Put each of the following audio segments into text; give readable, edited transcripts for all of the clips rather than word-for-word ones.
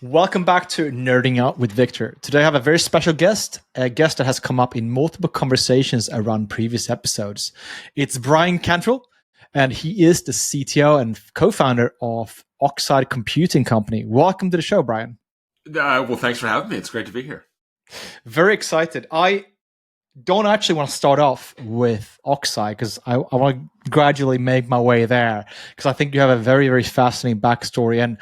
Welcome back to Nerding Out with Viktor. Today I have a very special guest, a guest that has come up in multiple conversations around previous episodes. It's Bryan Cantrill, and he is the CTO and co-founder of Oxide Computing Company. Welcome to the show, Bryan. Well, thanks for having me. It's great to be here. Very excited. I don't actually want to start off with Oxide because I want to gradually make my way there because I think you have a very, very fascinating backstory. And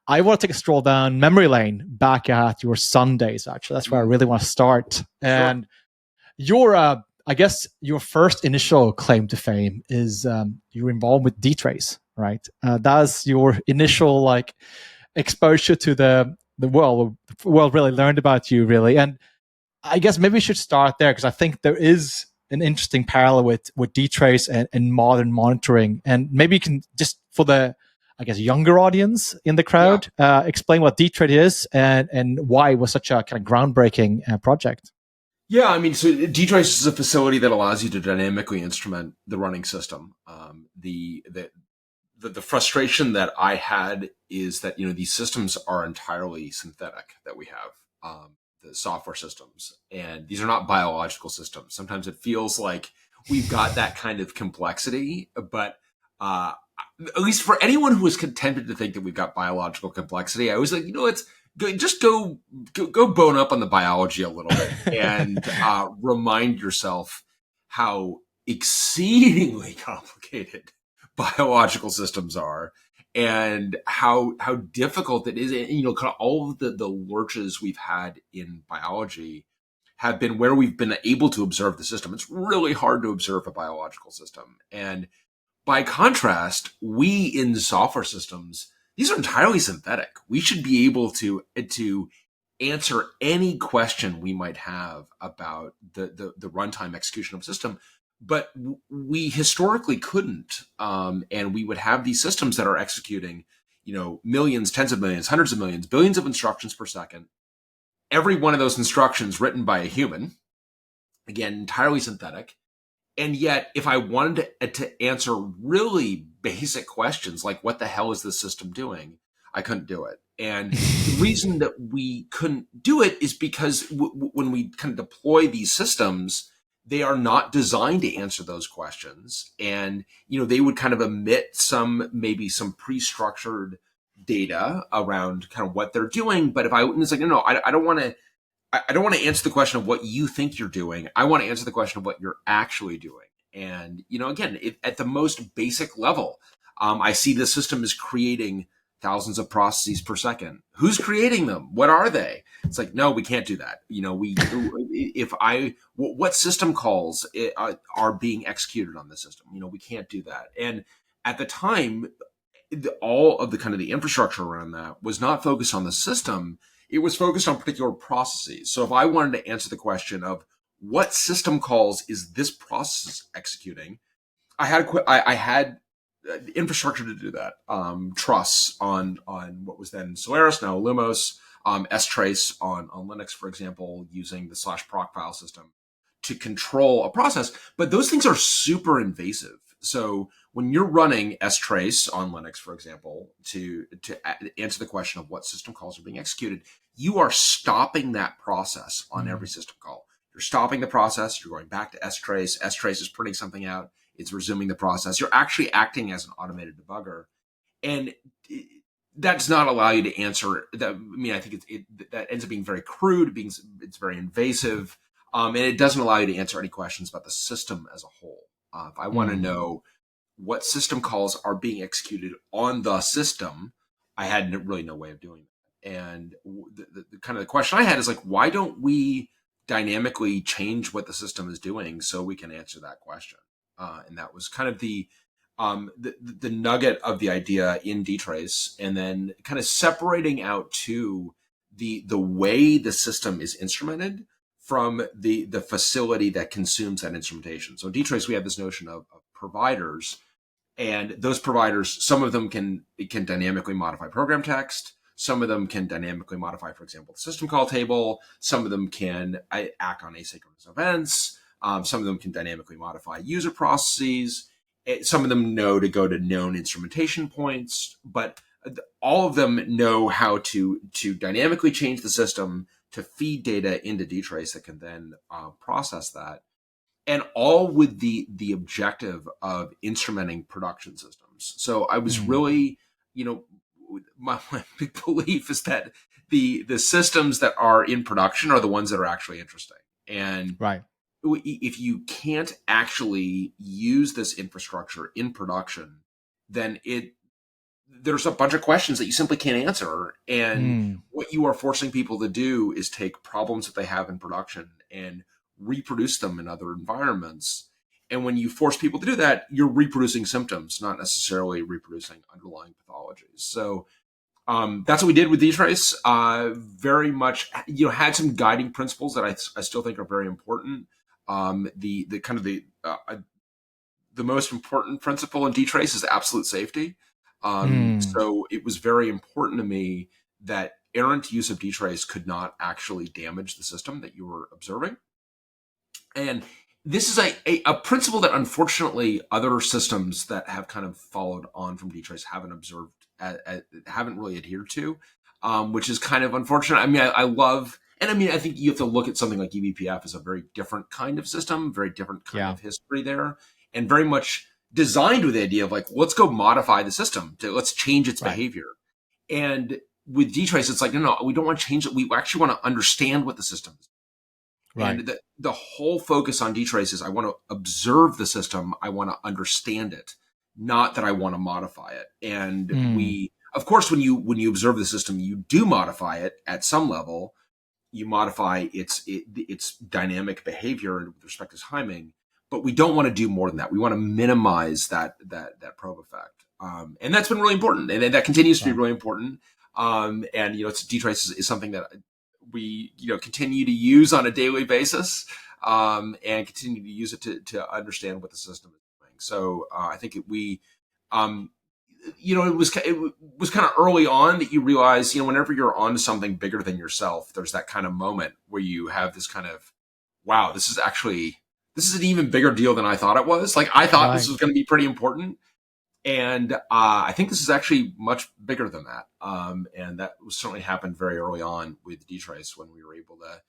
I want to take a stroll down memory lane back at your Sundays, actually. That's where I really want to start. And your, I guess, your first initial claim to fame is you're involved with DTrace, right? That's your initial exposure to the world. The world really learned about you, really. And I guess maybe we should start there because I think there is an interesting parallel with DTrace and modern monitoring. And maybe you can just for the younger audience in the crowd explain what DTrace is and why it was such a kind of groundbreaking project. Yeah, I mean, so DTrace is a facility that allows you to dynamically instrument the running system. The frustration that I had is that these systems are entirely synthetic that we have. The software systems, and these are not biological systems. Sometimes it feels like we've got that kind of complexity, but at least for anyone who is contented to think that we've got biological complexity, I was like, let's go bone up on the biology a little bit and remind yourself how exceedingly complicated biological systems are and how difficult it is. And, kind of all of the lurches we've had in biology have been where we've been able to observe the system. It's really hard to observe a biological system. And by contrast, we in software systems, these are entirely synthetic. We should be able to answer any question we might have about the runtime execution of a system, but we historically couldn't. And we would have these systems that are executing, millions, tens of millions, hundreds of millions, billions of instructions per second. Every one of those instructions written by a human, again, entirely synthetic. And yet, if I wanted to answer really basic questions like what the hell is this system doing, I couldn't do it. And the reason that we couldn't do it is because when we kind of deploy these systems, they are not designed to answer those questions. And, they would kind of emit maybe some pre-structured data around kind of what they're doing. But if it's like, no, I don't want to answer the question of what you think you're doing. I want to answer the question of what you're actually doing. And, again, at the most basic level, I see the system is creating thousands of processes per second. Who's creating them? What are they? It's like, no, we can't do that. What system calls are being executed on the system? We can't do that. And at the time, all of the kind of the infrastructure around that was not focused on the system. It was focused on particular processes. So if I wanted to answer the question of what system calls is this process executing, I had infrastructure to do that. Truss on what was then Solaris, now Lumos, strace on Linux, for example, using the /proc file system to control a process. But those things are super invasive. So when you're running strace on Linux, for example, to answer the question of what system calls are being executed, you are stopping that process on every system call. You're stopping the process. You're going back to strace. Strace is printing something out. It's resuming the process. You're actually acting as an automated debugger. And that does not allow you to answer that. I mean, I think that ends up being very crude, it's very invasive. And it doesn't allow you to answer any questions about the system as a whole. If I want to know what system calls are being executed on the system, I had really no way of doing that. And the kind of the question I had is like, why don't we dynamically change what the system is doing so we can answer that question? And that was kind of the nugget of the idea in DTrace, and then kind of separating out to the way the system is instrumented from the facility that consumes that instrumentation. So in DTrace, we have this notion of providers, and those providers, some of them can dynamically modify program text. Some of them can dynamically modify, for example, the system call table. Some of them can act on asynchronous events. Some of them can dynamically modify user processes. Some of them know to go to known instrumentation points. But all of them know how to dynamically change the system to feed data into DTrace that can then process that, and all with the objective of instrumenting production systems. So I was really, my big belief is that the systems that are in production are the ones that are actually interesting. And Right. if you can't actually use this infrastructure in production, then there's a bunch of questions that you simply can't answer. And what you are forcing people to do is take problems that they have in production and reproduce them in other environments. And when you force people to do that, you're reproducing symptoms, not necessarily reproducing underlying pathologies. So that's what we did with DTrace. Very much, had some guiding principles that I still think are very important. The most important principle in DTrace is absolute safety. So it was very important to me that errant use of DTrace could not actually damage the system that you were observing. And this is a principle that unfortunately other systems that have kind of followed on from DTrace haven't observed, haven't really adhered to, which is kind of unfortunate. I mean, I love, and I mean, I think you have to look at something like eBPF as a very different kind of system, very different kind of history there, and very much designed with the idea of like, let's go modify the system, let's change its behavior. And with DTrace, it's like, no, we don't want to change it. We actually want to understand what the system is. Right. And the whole focus on DTrace is I want to observe the system. I want to understand it, not that I want to modify it. And we, of course, when you observe the system, you do modify it at some level. You modify its dynamic behavior with respect to timing, but we don't want to do more than that. We want to minimize that probe effect, and that's been really important, and that continues to be really important. And DTrace is something that we continue to use on a daily basis, and continue to use it to understand what the system is doing. So I think it was kind of early on that you realize, whenever you're on something bigger than yourself, there's that kind of moment where you have this kind of, wow, this is an even bigger deal than I thought it was. Like I thought this was going to be pretty important. And I think this is actually much bigger than that. And that certainly happened very early on with DTrace when we were able to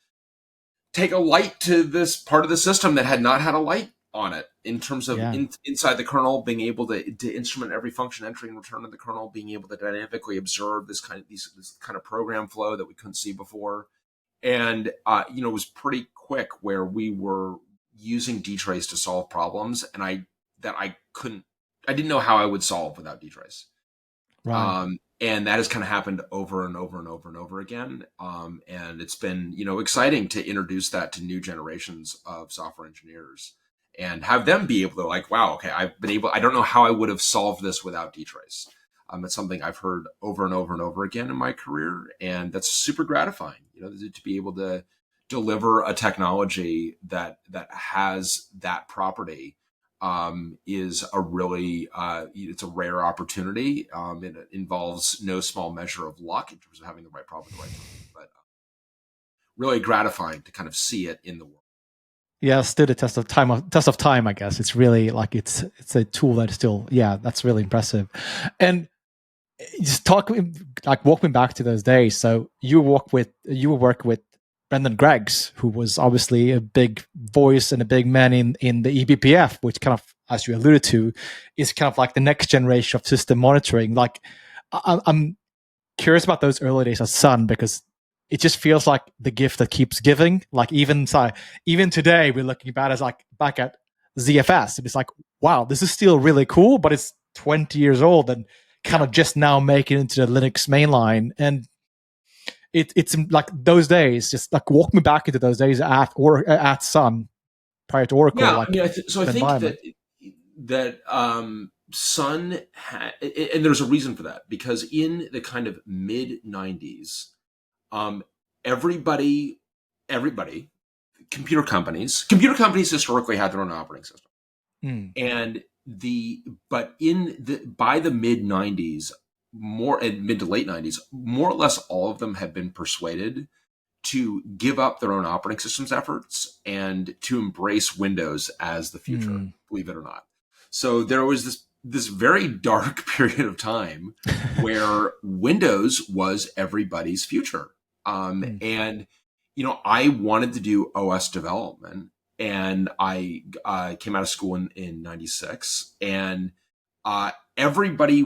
take a light to this part of the system that had not had a light on it in terms of inside the kernel, being able to instrument every function entry and return in the kernel, being able to dynamically observe this kind of program flow that we couldn't see before. And, it was pretty quick where we were using DTrace to solve problems and I didn't know how I would solve without DTrace. Right. And that has kind of happened over and over and over and over again. And it's been, exciting to introduce that to new generations of software engineers and have them be able to like, wow, okay, I don't know how I would have solved this without DTrace. It's something I've heard over and over and over again in my career. And that's super gratifying, to be able to deliver a technology that has that property. Is a really, it's a rare opportunity. It involves no small measure of luck in terms of having the right problem at the right time, but really gratifying to kind of see it in the world. Yeah, stood the test of time. I guess it's really like it's a tool that still, that's really impressive. And just walk me back to those days. So you work with Brendan Greggs, who was obviously a big voice and a big man in the eBPF, which kind of, as you alluded to, is kind of like the next generation of system monitoring. Like, I'm curious about those early days at Sun because it just feels like the gift that keeps giving. Like even today, we're looking back at ZFS, and it's like, wow, this is still really cool, but it's 20 years old and kind of just now making it into the Linux mainline. And it's like those days, just like walk me back into those days at Sun prior to Oracle. Yeah, I think that Sun had, and there's a reason for that, because in the kind of mid 90s, everybody, computer companies historically had their own operating system. And by the mid 90s, mid to late 90s, more or less all of them have been persuaded to give up their own operating systems efforts and to embrace Windows as the future, believe it or not. So there was this very dark period of time where Windows was everybody's future. And, I wanted to do OS development, and I came out of school in 96, and everybody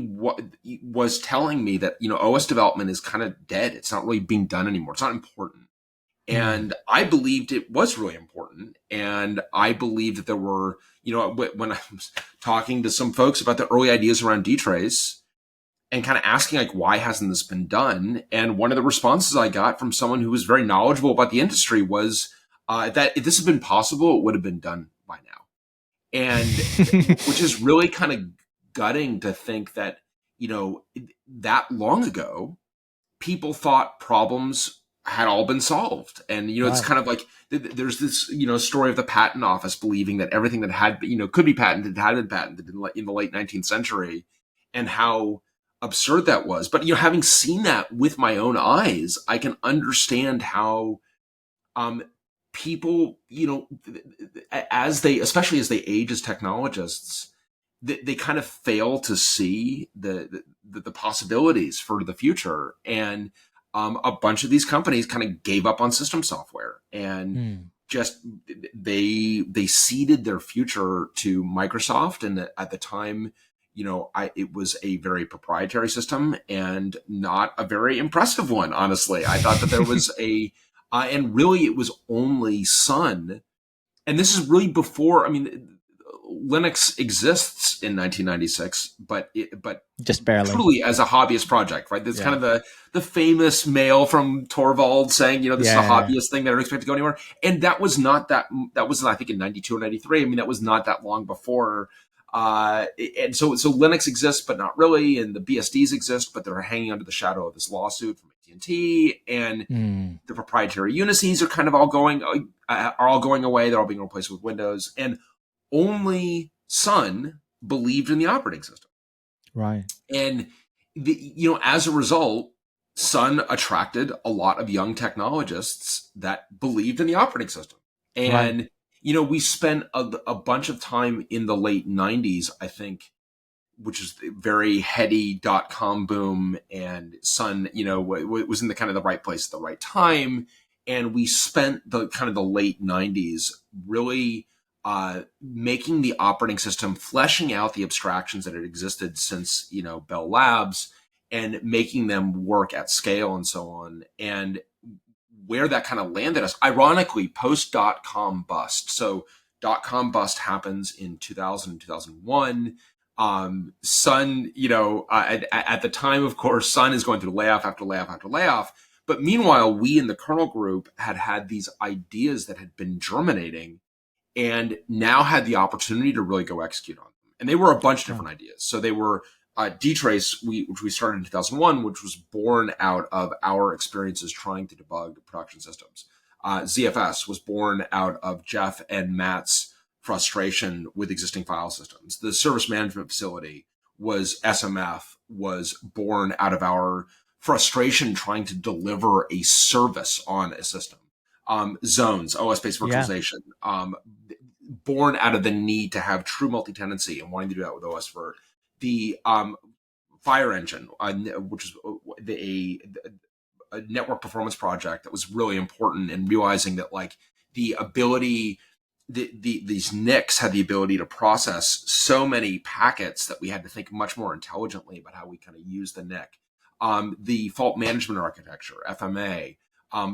was telling me that, OS development is kind of dead. It's not really being done anymore. It's not important. And I believed it was really important. And I believed that there were, when I was talking to some folks about the early ideas around DTrace and kind of asking, like, why hasn't this been done? And one of the responses I got from someone who was very knowledgeable about the industry was that if this had been possible, it would have been done by now. And which is really kind of gutting to think that, that long ago, people thought problems had all been solved. And, it's kind of like there's this, story of the patent office believing that everything that had, could be patented had been patented in the late 19th century, and how absurd that was. But, having seen that with my own eyes, I can understand how people, especially as they age as technologists, they kind of fail to see the possibilities for the future. And a bunch of these companies kind of gave up on system software, and just they ceded their future to Microsoft. And at the time, it was a very proprietary system and not a very impressive one. Honestly, I thought that there was and really it was only Sun. And this is really before, Linux exists in 1996, but just barely, truly as a hobbyist project, right? There's kind of the famous mail from Torvald saying, this is a hobbyist thing that I don't expect to go anywhere. And that was I think in 92 or 93. That was not that long before. And so Linux exists, but not really. And the BSDs exist, but they're hanging under the shadow of this lawsuit from AT&T, and the proprietary Unices are kind of all going away. They're all being replaced with Windows, and only Sun believed in the operating system. Right. And as a result, Sun attracted a lot of young technologists that believed in the operating system. And we spent a bunch of time in the late 90s, I think, which is the very heady .com boom, and Sun, was in the kind of the right place at the right time. And we spent the kind of the late 90s really making the operating system, fleshing out the abstractions that had existed since, Bell Labs, and making them work at scale and so on. And where that kind of landed us, ironically, post .com bust. So .com bust happens in 2000, 2001. Sun, at the time, of course, Sun is going through layoff after layoff after layoff. But meanwhile, we in the kernel group had these ideas that had been germinating, and now had the opportunity to really go execute on them. And they were a bunch of different ideas. So they were DTrace, which we started in 2001, which was born out of our experiences trying to debug production systems. ZFS was born out of Jeff and Matt's frustration with existing file systems. The service management facility SMF was born out of our frustration trying to deliver a service on a system. Zones, OS-based virtualization, born out of the need to have true multi-tenancy and wanting to do that with OSVirt. The Fire Engine, which is a network performance project that was really important, and realizing that the ability, these NICs had the ability to process so many packets that we had to think much more intelligently about how we kind of use the NIC. The fault management architecture, FMA,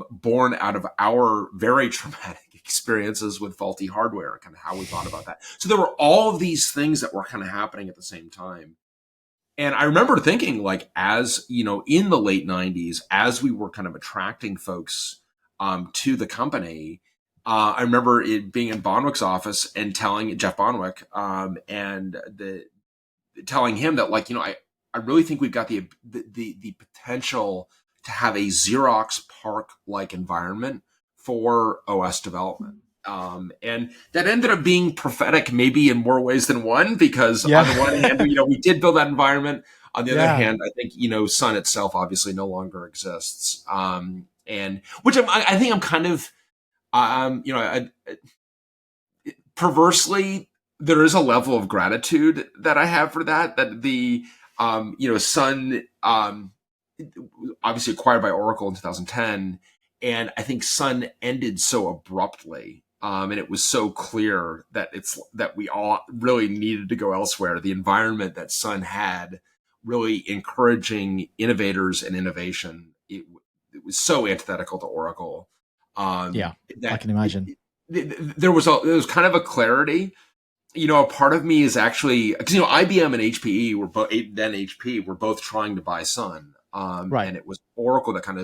born out of our very traumatic experiences with faulty hardware and kind of how we thought about that. So there were all of these things that were kind of happening at the same time. And I remember thinking, as, in the late 90s, as we were kind of attracting folks to the company, I remember it being in Bonwick's office and telling Jeff Bonwick telling him that, I really think we've got the potential to have a Xerox PARC-like environment for OS development. And that ended up being prophetic, maybe in more ways than one, because on the one hand, we did build that environment. On the other hand, I think, Sun itself obviously no longer exists. And which I think I'm kind of, perversely there is a level of gratitude that I have for that. That Sun, obviously acquired by Oracle in 2010, and I think Sun ended so abruptly. And it was so clear that we all really needed to go elsewhere. The environment that Sun had, really encouraging innovators and innovation, it was so antithetical to Oracle. Yeah, I That can imagine. there was kind of a clarity. A part of me is actually, because IBM and HPE were both, then HP were both trying to buy Sun, Right. and it was Oracle that kind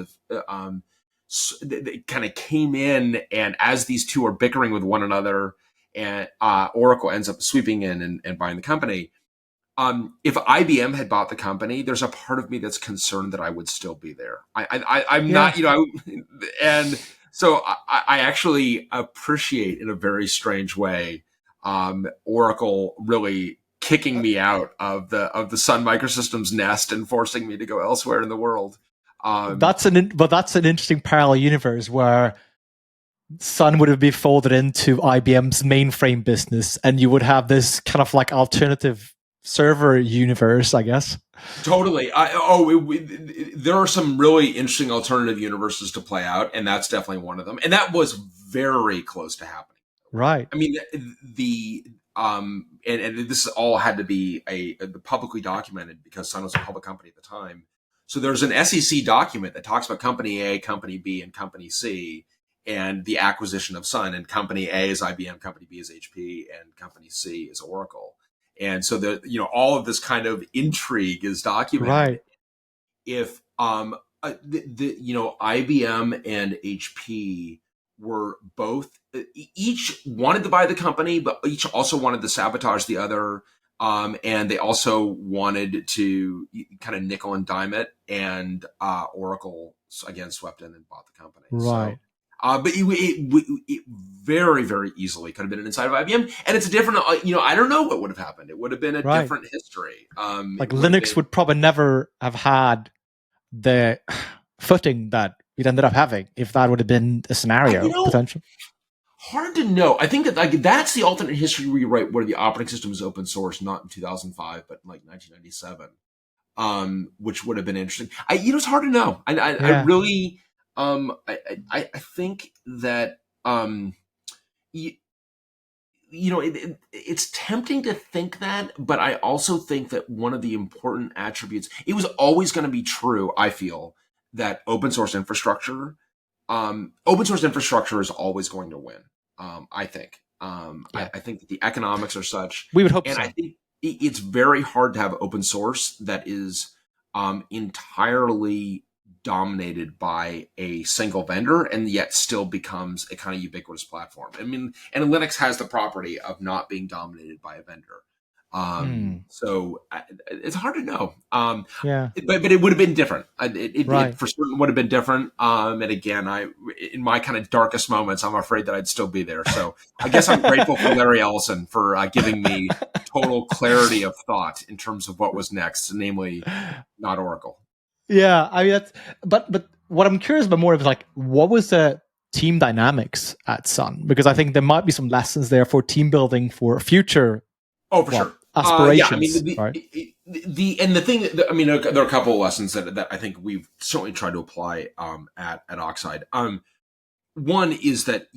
of came in, and as these two are bickering with one another, and Oracle ends up sweeping in and buying the company. If IBM had bought the company, there's a part of me that's concerned that I would still be there. I'm Yeah. not, and so I actually appreciate, in a very strange way, Oracle really kicking me out of the Sun Microsystems nest and forcing me to go elsewhere in the world. That's an interesting parallel universe where Sun would have been folded into IBM's mainframe business, and you would have this kind of like alternative server universe, I guess. Totally. There are some really interesting alternative universes to play out, and that's definitely one of them. And that was very close to happening. Right. I mean, and this all had to be publicly documented because Sun was a public company at the time. So there's an SEC document that talks about Company A, Company B, and Company C, and the acquisition of Sun. And Company A is IBM, Company B is HP, and Company C is Oracle. And so all of this kind of intrigue is documented. Right. If IBM and HP were both, each wanted to buy the company, but each also wanted to sabotage the other. And they also wanted to kind of nickel and dime it. And Oracle, again, swept in and bought the company. Right. So, but it very, very easily could have been inside of IBM. And it's a different, I don't know what would have happened. It would have been a different history. Like Linux would probably never have had the footing that it ended up having if that would have been a scenario potential. Hard to know. I think that that's the alternate history rewrite where the operating system is open source, not in 2005, but in 1997, which would have been interesting. It's hard to know. I really, I think that, it's tempting to think that, but I also think that one of the important attributes, it was always going to be true, I feel, that open source infrastructure is always going to win. I think. I think that the economics are such. We would hope and so. I think it's very hard to have open source that is entirely dominated by a single vendor and yet still becomes a kind of ubiquitous platform. I mean, and Linux has the property of not being dominated by a vendor. So it's hard to know. But it would have been different. It for certain would have been different. And again, in my kind of darkest moments, I'm afraid that I'd still be there. So I guess I'm grateful for Larry Ellison for giving me total clarity of thought in terms of what was next, namely not Oracle. Yeah, I mean, but what I'm curious about more is like, what was the team dynamics at Sun? Because I think there might be some lessons there for team building for future. Sure. Aspirations. The thing, there are a couple of lessons that I think we've certainly tried to apply at Oxide. One is that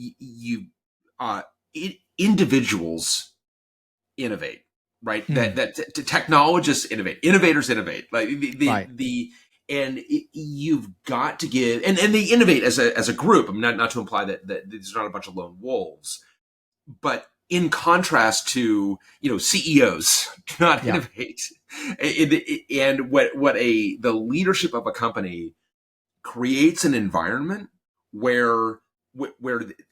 individuals innovate, right? That technologists innovate, innovators innovate. Like and you've got to give, and they innovate as a group. I mean, not to imply that there's not a bunch of lone wolves, but in contrast to CEOs do not innovate, and the leadership of a company creates an environment where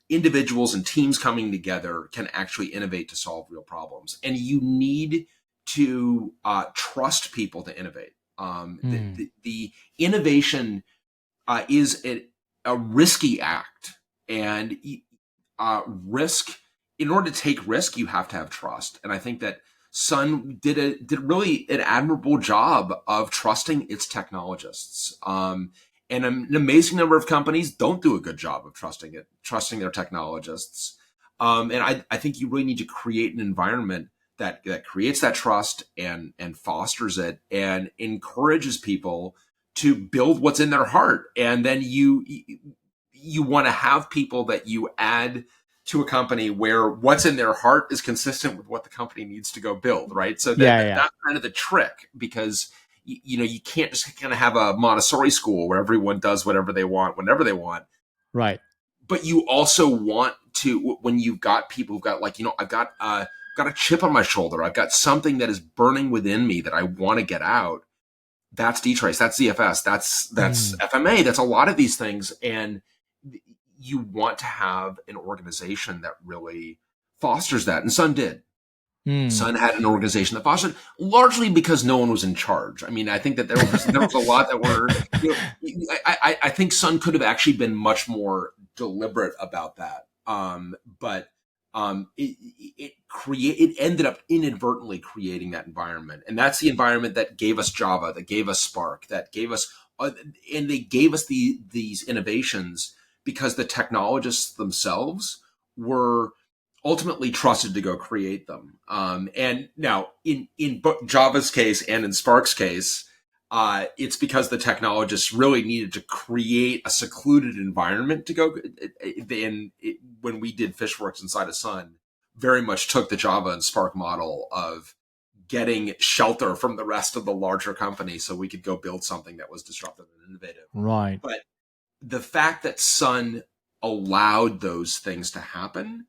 individuals and teams coming together can actually innovate to solve real problems, and you need to trust people to innovate. The innovation is a risky act, and risk. In order to take risk, you have to have trust. And I think that Sun did really an admirable job of trusting its technologists. And an amazing number of companies don't do a good job of trusting their technologists. And I think you really need to create an environment that creates that trust and fosters it and encourages people to build what's in their heart. And then you want to have people that you add to a company where what's in their heart is consistent with what the company needs to go build, right? So that's kind of the trick, because you can't just kind of have a Montessori school where everyone does whatever they want whenever they want. Right. But you also want to, when you've got people who've got like, I've got a chip on my shoulder, I've got something that is burning within me that I want to get out. That's DTrace, that's ZFS, that's FMA, that's a lot of these things. And you want to have an organization that really fosters that. And Sun did. Sun had an organization that fostered, largely because no one was in charge. I mean, I think that there was a lot that were, I think Sun could have actually been much more deliberate about that. But it ended up inadvertently creating that environment. And that's the environment that gave us Java, that gave us Spark, that gave us, and they gave us these innovations because the technologists themselves were ultimately trusted to go create them. And now in Java's case and in Spark's case, it's because the technologists really needed to create a secluded environment to go. When we did Fishworks inside of Sun, very much took the Java and Spark model of getting shelter from the rest of the larger company so we could go build something that was disruptive and innovative. Right. But the fact that Sun allowed those things to happen,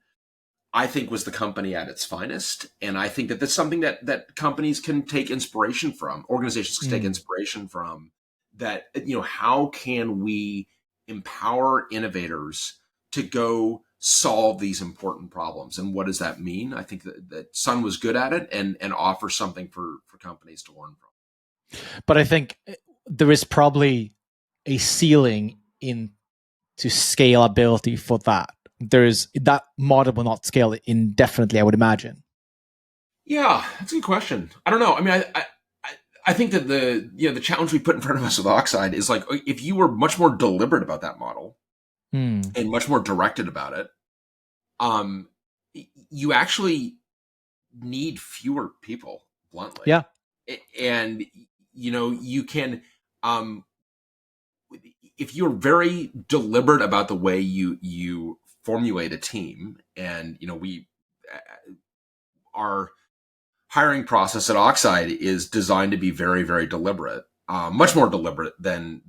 I think, was the company at its finest. And I think that that's something that companies can take inspiration from, organizations can take inspiration from, that, how can we empower innovators to go solve these important problems? And what does that mean? I think that Sun was good at it and offers something for companies to learn from. But I think there is probably a ceiling into scalability for that. There's that model will not scale indefinitely, I would imagine. Yeah, that's a good question. I don't know. I mean, I think that the challenge we put in front of us with Oxide is like, if you were much more deliberate about that model and much more directed about it, you actually need fewer people, bluntly. Yeah. And you can, if you're very deliberate about the way you formulate a team, and our hiring process at Oxide is designed to be very, very deliberate, much more deliberate than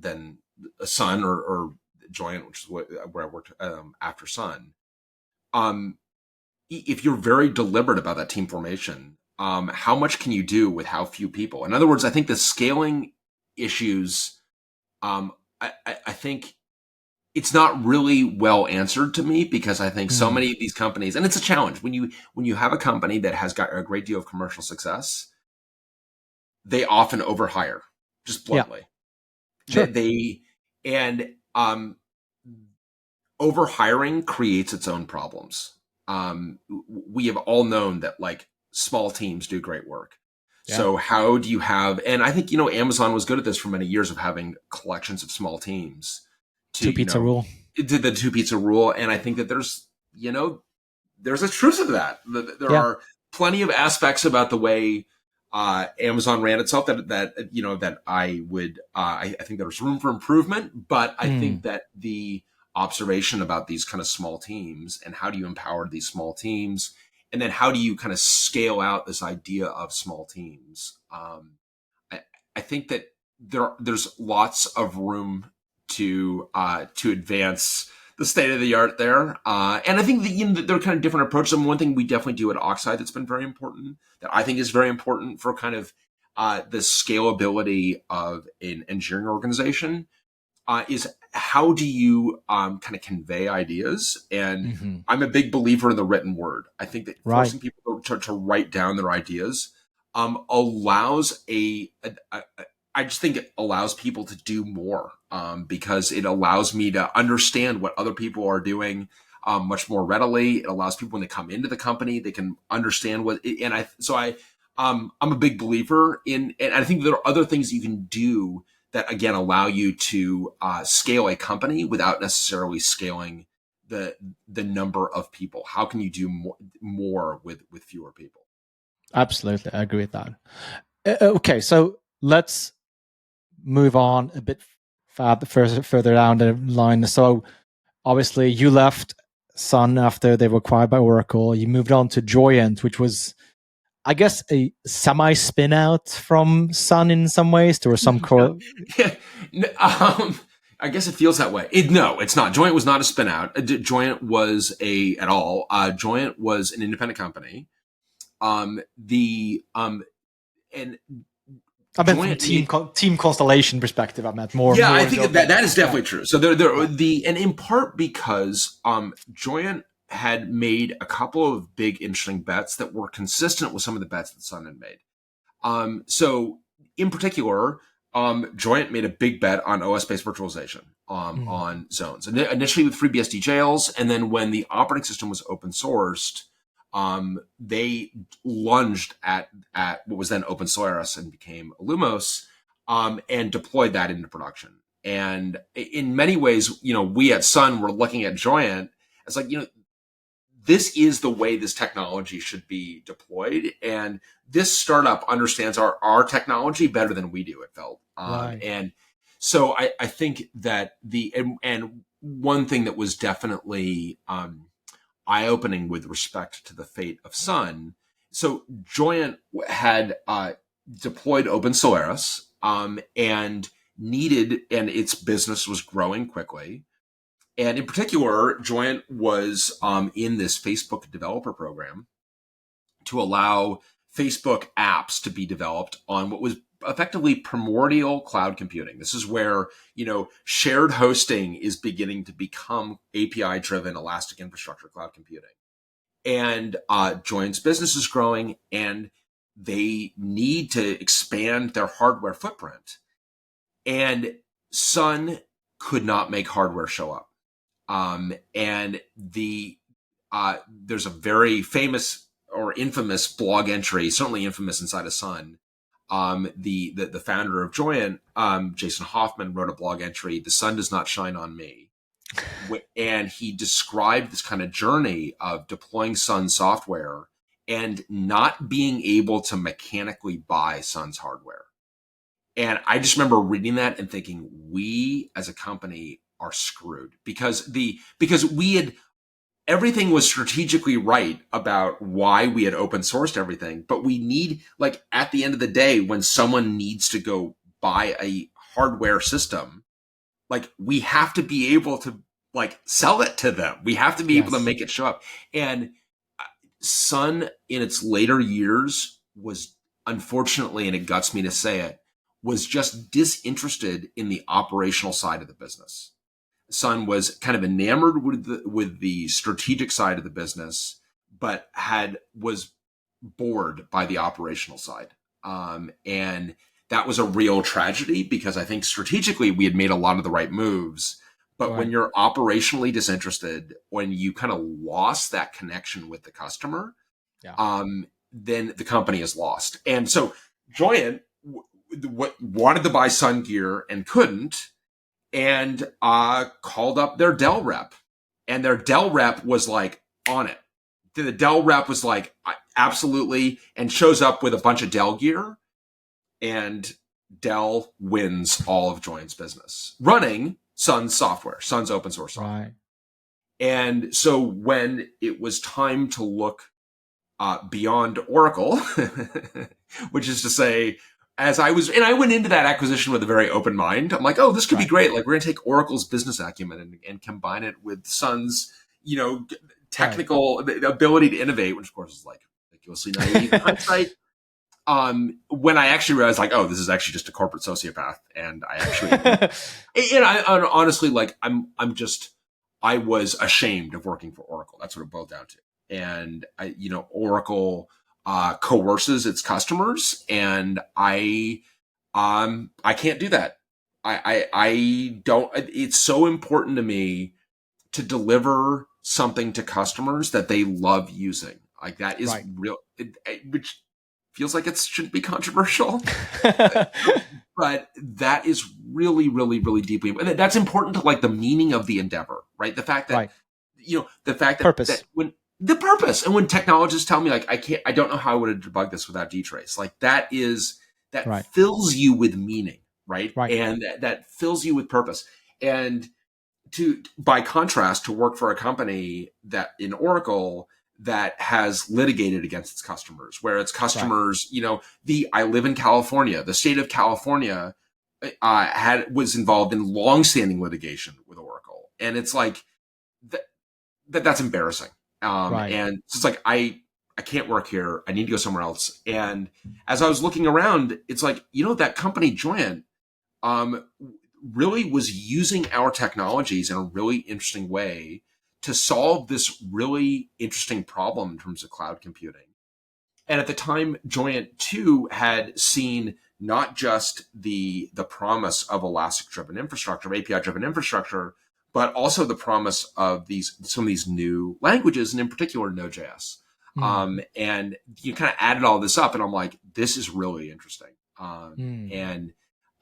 Sun or Joyent, which is where I worked after Sun. If you're very deliberate about that team formation, how much can you do with how few people? In other words, I think the scaling issues, I think it's not really well answered to me, because I think so many of these companies, and it's a challenge when you have a company that has got a great deal of commercial success, they often overhire, just bluntly. Yeah. Sure. Overhiring creates its own problems. We have all known that like small teams do great work. Yeah. So how do you have, and I think, Amazon was good at this for many years, of having collections of small teams. Two pizza rule. The two pizza rule. And I think that there's a truth to that. There are plenty of aspects about the way Amazon ran itself that I would, I think there's room for improvement, but I think that the observation about these kind of small teams, and how do you empower these small teams, and then how do you kind of scale out this idea of small teams? I think that there's lots of room to advance the state of the art there. And I think that there are kind of different approaches. And one thing we definitely do at Oxide that's been very important, that I think is very important for kind of the scalability of an engineering organization, is how do you kind of convey ideas? And I'm a big believer in the written word. I think that forcing people to write down their ideas allows I just think it allows people to do more, because it allows me to understand what other people are doing much more readily. It allows people, when they come into the company, they can understand I'm a big believer in, and I think there are other things you can do that, again, allow you to scale a company without necessarily scaling the number of people? How can you do more with fewer people? Absolutely, I agree with that. Okay, so let's move on a bit further down the line. So obviously you left Sun after they were acquired by Oracle. You moved on to Joyent, which was, I guess, a semi spin out from Sun in some ways. There was some I guess it feels that way. No, it's not. Joyent was not a spin out. Joyent was at all. Joyent was an independent company. And I meant from team constellation perspective. I meant more. Yeah, I think that is definitely true. So and in part because Joyent had made a couple of big interesting bets that were consistent with some of the bets that Sun had made. So in particular, Joyent made a big bet on OS-based virtualization on zones. Initially with FreeBSD jails, and then when the operating system was open sourced, they lunged at what was then Open Solaris and became Illumos, and deployed that into production. And in many ways, we at Sun were looking at Joyent as like, this is the way this technology should be deployed. And this startup understands our technology better than we do, it felt. Right. And so I think that and one thing that was definitely eye-opening with respect to the fate of Sun. So Joyent had deployed Open Solaris and its business was growing quickly. And in particular, Joyent was in this Facebook developer program to allow Facebook apps to be developed on what was effectively primordial cloud computing. This is where, shared hosting is beginning to become API-driven elastic infrastructure cloud computing. And Joyent's business is growing, and they need to expand their hardware footprint. And Sun could not make hardware show up. And there's a very famous or infamous blog entry, certainly infamous inside of Sun. The founder of Joyent, Jason Hoffman, wrote a blog entry, "The sun does not shine on me." And he described this kind of journey of deploying Sun software and not being able to mechanically buy Sun's hardware. And I just remember reading that and thinking, we as a company are screwed because everything was strategically right about why we had open sourced everything, but we need, like, at the end of the day, when someone needs to go buy a hardware system, like, we have to be able to, like, sell it to them. We have to be able to make it show up. And Sun in its later years was, unfortunately, and it guts me to say it, was just disinterested in the operational side of the business. Sun was kind of enamored with the strategic side of the business, but was bored by the operational side. And that was a real tragedy because I think strategically we had made a lot of the right moves, but when you're operationally disinterested, when you kind of lost that connection with the customer, then the company is lost. And so Joyent wanted to buy Sun gear and couldn't, and called up their Dell rep, and their Dell rep was like on it. The Dell rep was like, absolutely, and shows up with a bunch of Dell gear, and Dell wins all of Joyent's business running Sun's software, Sun's open source software. Right. And so when it was time to look beyond Oracle, which is to say, I went into that acquisition with a very open mind. I'm like, oh, this could be great. Like, we're going to take Oracle's business acumen and combine it with Sun's, technical ability to innovate, which of course is like ridiculously naive in hindsight. When I actually realized, like, oh, this is actually just a corporate sociopath, and I actually, and I honestly, like, I was ashamed of working for Oracle. That's what it boiled down to. And Oracle coerces its customers, and I can't do that. I don't. It's so important to me to deliver something to customers that they love using. Like, that is real, which feels like it shouldn't be controversial, but that is really, really, really deeply, and that's important to, like, the meaning of the endeavor, right? The fact that the fact that Purpose. when the purpose, and when technologists tell me like I don't know how I would have debugged this without DTrace, like that Right. fills you with meaning, right? Right. And that fills you with purpose. And by contrast, to work for a company that in Oracle that has litigated against its customers, where its customers, I live in California, the state of California was involved in longstanding litigation with Oracle, and it's like that's embarrassing. Right. And so it's like I can't work here. I need to go somewhere else. And as I was looking around, it's like that company Joyent really was using our technologies in a really interesting way to solve this really interesting problem in terms of cloud computing. And at the time, Joyent too had seen not just the promise of elastic-driven infrastructure, API-driven infrastructure, but also the promise of some of these new languages, and in particular Node.js. And you kind of added all this up, and I'm like, this is really interesting. And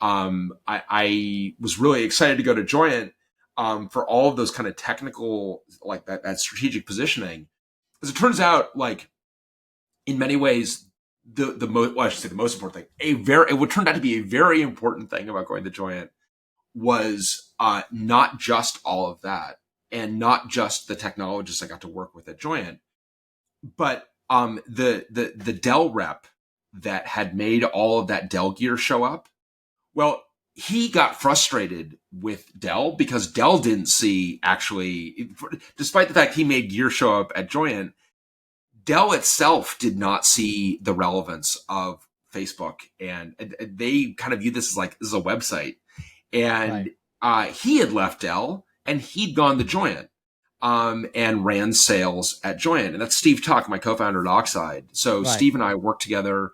I was really excited to go to Joyent for all of those kind of technical, like that strategic positioning. As it turns out, like in many ways, I should say the most important thing, what turned out to be a very important thing about going to Joyent was not just all of that, and not just the technologists I got to work with at Joyent, but the Dell rep that had made all of that Dell gear show up. Well, he got frustrated with Dell because Dell didn't see, actually, despite the fact he made gear show up at Joyent, Dell itself did not see the relevance of Facebook, and they kind of viewed this as like, this is a website. And he had left Dell and he'd gone to Joyent and ran sales at Joyent. And that's Steve Tuck, my co-founder at Oxide. So Steve and I worked together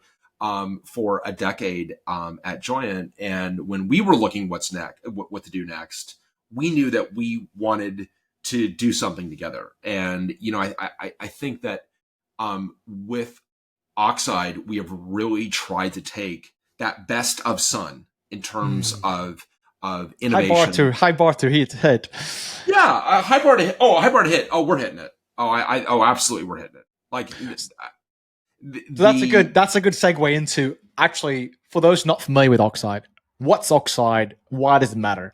for a decade at Joyent. And when we were looking what to do next, we knew that we wanted to do something together. And, I think that with Oxide, we have really tried to take that best of Sun in terms of innovation. High bar to hit. Yeah, high bar to hit. Oh, high bar to hit. Oh, we're hitting it. Oh, absolutely, we're hitting it. Like, that's a good segue into, actually, for those not familiar with Oxide, what's Oxide? Why does it matter?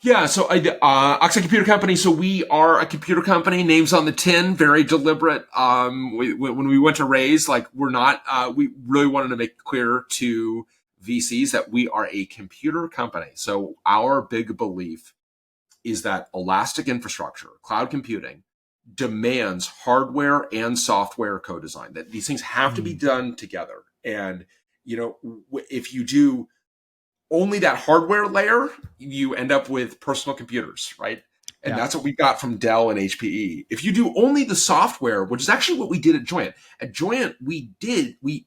Yeah, so Oxide Computer Company. So we are a computer company. Names on the tin, very deliberate. When we went to raise, like we're not. We really wanted to make clear to VCs that we are a computer company. So our big belief is that elastic infrastructure, cloud computing, demands hardware and software co-design. That these things have to be done together. And if you do only that hardware layer, you end up with personal computers, right? And that's what we got from Dell and HPE. If you do only the software, which is actually what we did at Joyent. At Joyent, we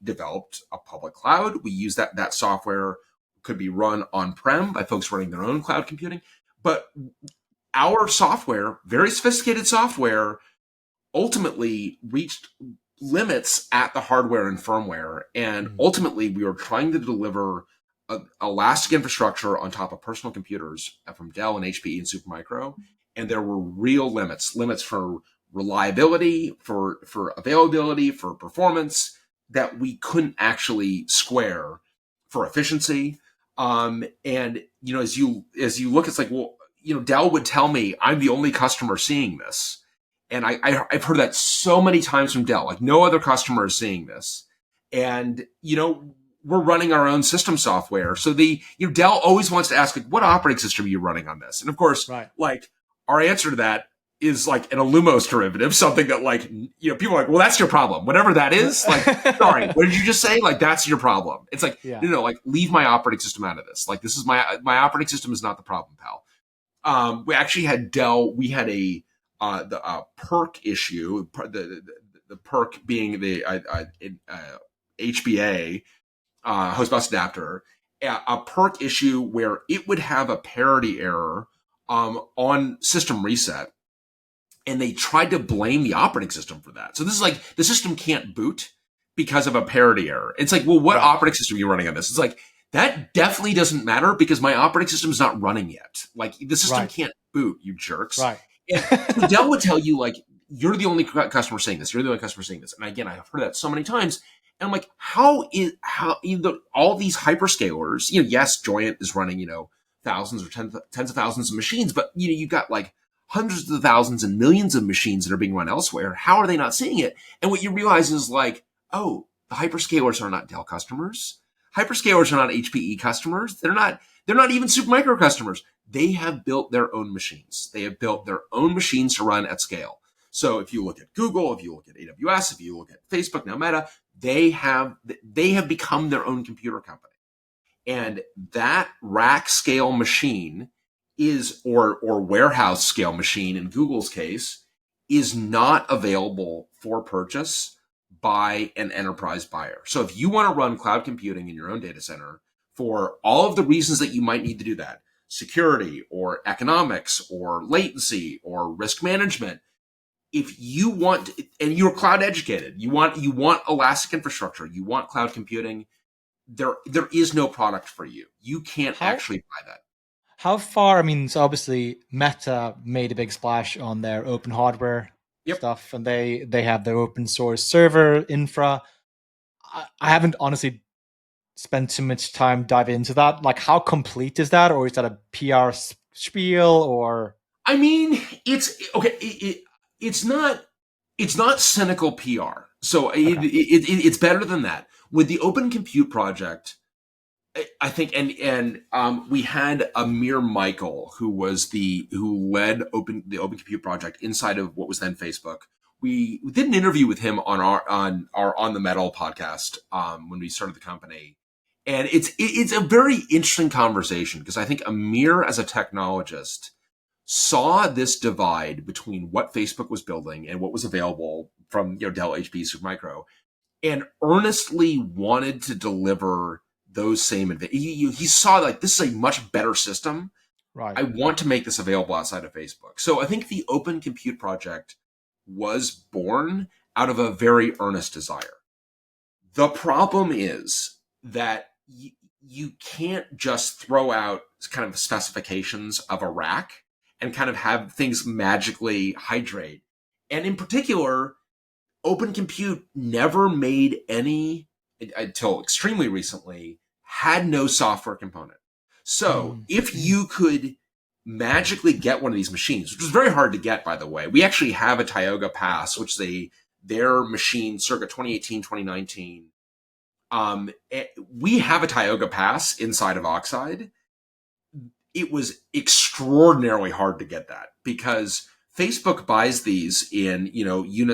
developed a public cloud. We used that software could be run on-prem by folks running their own cloud computing. But our software, very sophisticated software, ultimately reached limits at the hardware and firmware. And ultimately, we were trying to deliver elastic infrastructure on top of personal computers from Dell and HPE and Supermicro. And there were real limits for reliability, for availability, for performance that we couldn't actually square for efficiency. And, as you look, it's like, well, Dell would tell me I'm the only customer seeing this. And I've heard that so many times from Dell, like no other customer is seeing this. And, we're running our own system software. So Dell always wants to ask, like, what operating system are you running on this? And of course, like our answer to that is like an Illumos derivative, something that like, people are like, well, that's your problem. Whatever that is, like, sorry, what did you just say? Like, that's your problem. It's like, no, like leave my operating system out of this. Like, this is my operating system is not the problem, pal. We actually had Dell, we had the PERC issue, the PERC being the HBA, host bus adapter, a PERC issue where it would have a parity error on system reset. And they tried to blame the operating system for that. So this is like, the system can't boot because of a parity error. It's like, well, what operating system are you running on this? It's like, that definitely doesn't matter because my operating system is not running yet. Like, the system can't boot, you jerks. Right. And so Dell would tell you, like, you're the only customer saying this. You're the only customer saying this. And again, I've heard that so many times. And I'm like, all these hyperscalers, yes, Joyent is running, thousands or tens of thousands of machines, but you've got like hundreds of thousands and millions of machines that are being run elsewhere. How are they not seeing it? And what you realize is like, oh, the hyperscalers are not Dell customers. Hyperscalers are not HPE customers. They're not even Supermicro customers. They have built their own machines. They have built their own machines to run at scale. So if you look at Google, if you look at AWS, if you look at Facebook, now Meta, they have become their own computer company. And that rack scale machine is, or warehouse scale machine in Google's case, is not available for purchase by an enterprise buyer. So if you want to run cloud computing in your own data center for all of the reasons that you might need to do that, security or economics or latency or risk management, if you want, and you're cloud educated, you want elastic infrastructure, you want cloud computing, there is no product for you. You can't actually buy that. How far? I mean, so obviously Meta made a big splash on their open hardware stuff, and they have their open source server infra. I haven't honestly spent too much time diving into that. Like, how complete is that, or is that a PR spiel? Or I mean, it's okay. It's not cynical PR. So it's better than that. With the Open Compute project, I think, and we had Amir Michael, who led the Open Compute project inside of what was then Facebook. We did an interview with him on our On the Metal podcast when we started the company, and it's a very interesting conversation because I think Amir, as a technologist, saw this divide between what Facebook was building and what was available from Dell, HP, Supermicro, and earnestly wanted to deliver those same advantages. He saw like, this is a much better system. Right. I want to make this available outside of Facebook. So I think the Open Compute project was born out of a very earnest desire. The problem is that you can't just throw out kind of specifications of a rack and kind of have things magically hydrate. And in particular, Open Compute never made any, until extremely recently, had no software component. So if you could magically get one of these machines, which was very hard to get, by the way, we actually have a Tioga Pass, which is their machine circa 2018, 2019. We have a Tioga Pass inside of Oxide. It was extraordinarily hard to get that because Facebook buys these in,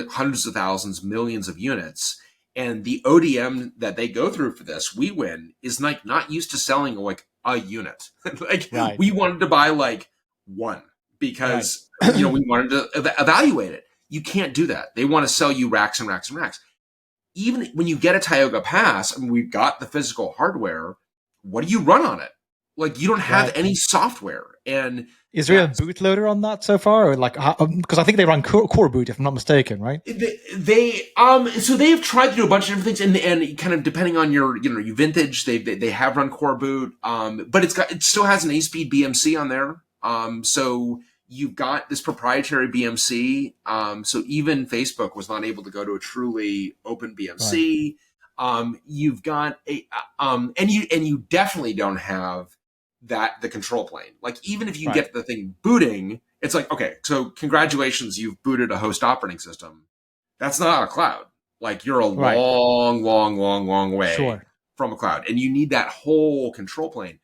hundreds of thousands, millions of units. And the ODM that they go through for this, we win, is like not used to selling like a unit. We wanted to buy like one because, we wanted to evaluate it. You can't do that. They want to sell you racks and racks and racks. Even when you get a Tioga Pass, I mean, we've got the physical hardware. What do you run on it? Like, you don't have any software. And is there a bootloader on that so far, or like, because I think they run core boot, if I'm not mistaken, right? So they have tried to do a bunch of different things, and kind of depending on your vintage, they have run core boot, but it still has an ASPEED BMC on there. So you've got this proprietary BMC. So even Facebook was not able to go to a truly open BMC. Right. You've got and you definitely don't have the control plane. Like, even if you get the thing booting, it's like, okay, so congratulations, you've booted a host operating system. That's not a cloud. Like, you're a long way from a cloud, and you need that whole control plane.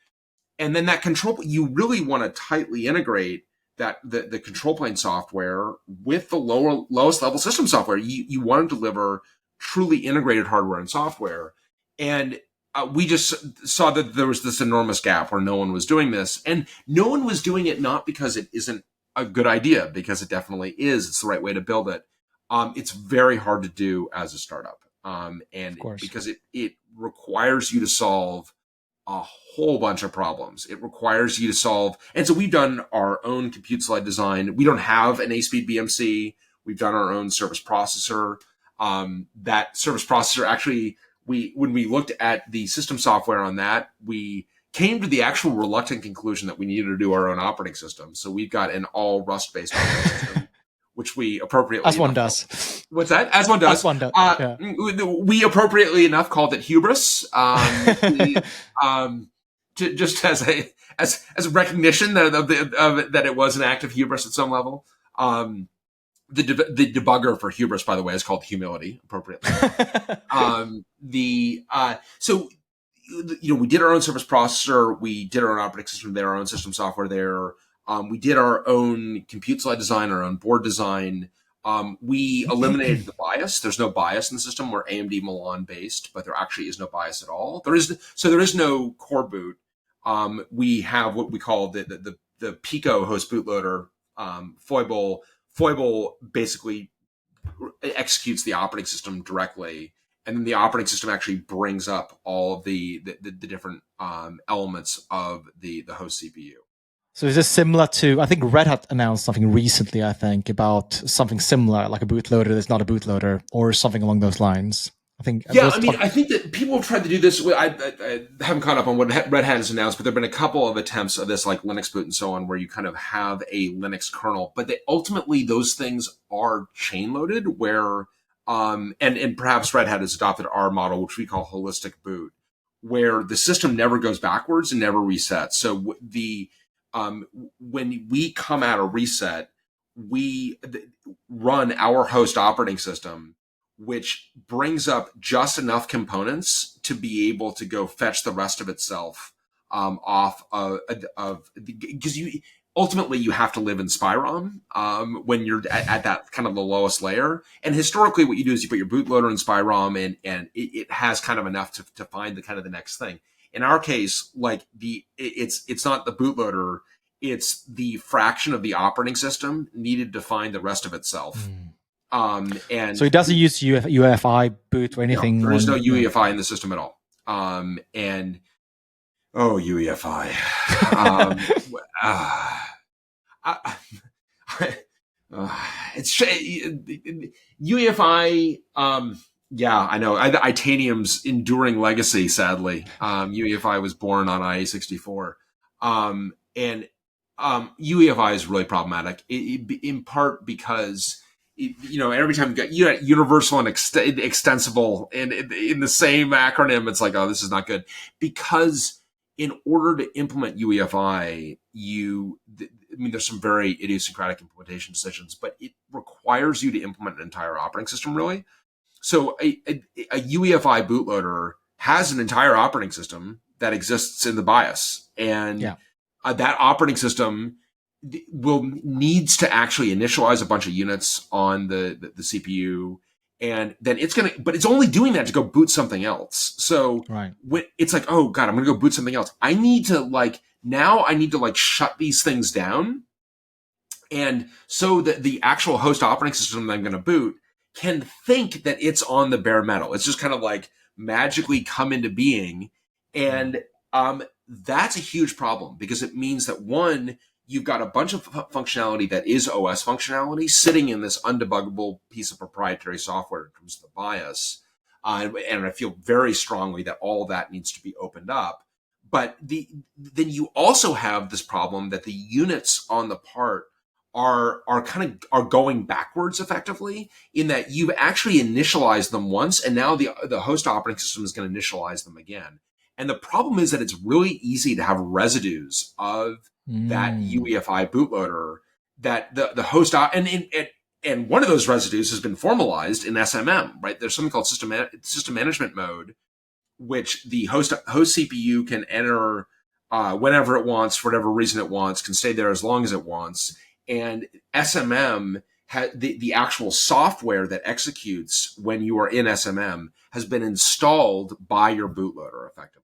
And then that control, you really want to tightly integrate that the control plane software with the lowest level system software. You want to deliver truly integrated hardware and software. And we just saw that there was this enormous gap where no one was doing this. And no one was doing it not because it isn't a good idea, because it definitely is. It's the right way to build it. It's very hard to do as a startup. And because it requires you to solve a whole bunch of problems. It requires you to solve. And so we've done our own compute slide design. We don't have an ASPEED BMC. We've done our own service processor. That service processor, actually, when we looked at the system software on that, we came to the actual reluctant conclusion that we needed to do our own operating system. So we've got an all Rust-based operating system, which we appropriately As one does. What's that? As one does. As one does. Yeah. We appropriately enough called it hubris. Just as a recognition that it was an act of hubris at some level. The debugger for hubris, by the way, is called humility, appropriately. So we did our own service processor, we did our own operating system there, our own system software there. We did our own compute slide design, our own board design. We eliminated the bias. There's no bias in the system. We're AMD Milan based, but there actually is no bias at all. There is no core boot. We have what we call the Pico host bootloader. Foible basically executes the operating system directly, and then the operating system actually brings up all of the different elements of the host CPU. So is this similar to, I think Red Hat announced something recently, I think, about something similar, like a bootloader that's not a bootloader, or something along those lines? I think. Yeah, I think that people have tried to do this. I haven't caught up on what Red Hat has announced, but there have been a couple of attempts of this, like Linux boot and so on, where you kind of have a Linux kernel, but ultimately those things are chain loaded. Where and perhaps Red Hat has adopted our model, which we call holistic boot, where the system never goes backwards and never resets. So when we come out of reset, we run our host operating system, which brings up just enough components to be able to go fetch the rest of itself off of because ultimately you have to live in Spyrom when you're at that kind of the lowest layer. And historically, what you do is you put your bootloader in Spyrom, and it has kind of enough to find the kind of the next thing. In our case, like it's not the bootloader, it's the fraction of the operating system needed to find the rest of itself. And so it doesn't use UEFI boot or anything. No, there is no UEFI in the system at all. And UEFI. It's UEFI. Yeah, I know. Itanium's enduring legacy, sadly. UEFI was born on IA64. And UEFI is really problematic, in part because every time you got universal and extensible in the same acronym, it's like, oh, this is not good. Because in order to implement UEFI, there's some very idiosyncratic implementation decisions, but it requires you to implement an entire operating system, really. So a UEFI bootloader has an entire operating system that exists in the BIOS, and that operating system needs to actually initialize a bunch of units on the CPU, and then but it's only doing that to go boot something else. So when it's like, oh God, I'm going to go boot something else. I need to shut these things down. And so that the actual host operating system that I'm going to boot can think that it's on the bare metal. It's just kind of like magically come into being. And that's a huge problem, because it means that, one, you've got a bunch of functionality that is OS functionality sitting in this undebuggable piece of proprietary software in terms of the BIOS. And I feel very strongly that all of that needs to be opened up. But then you also have this problem that the units on the part are going backwards effectively, in that you've actually initialized them once, and now the host operating system is going to initialize them again. And the problem is that it's really easy to have residues of that UEFI bootloader that the host and one of those residues has been formalized in SMM, right? There's something called system management mode, which the host CPU can enter whenever it wants, for whatever reason it wants, can stay there as long as it wants. And SMM, the actual software that executes when you are in SMM, has been installed by your bootloader effectively.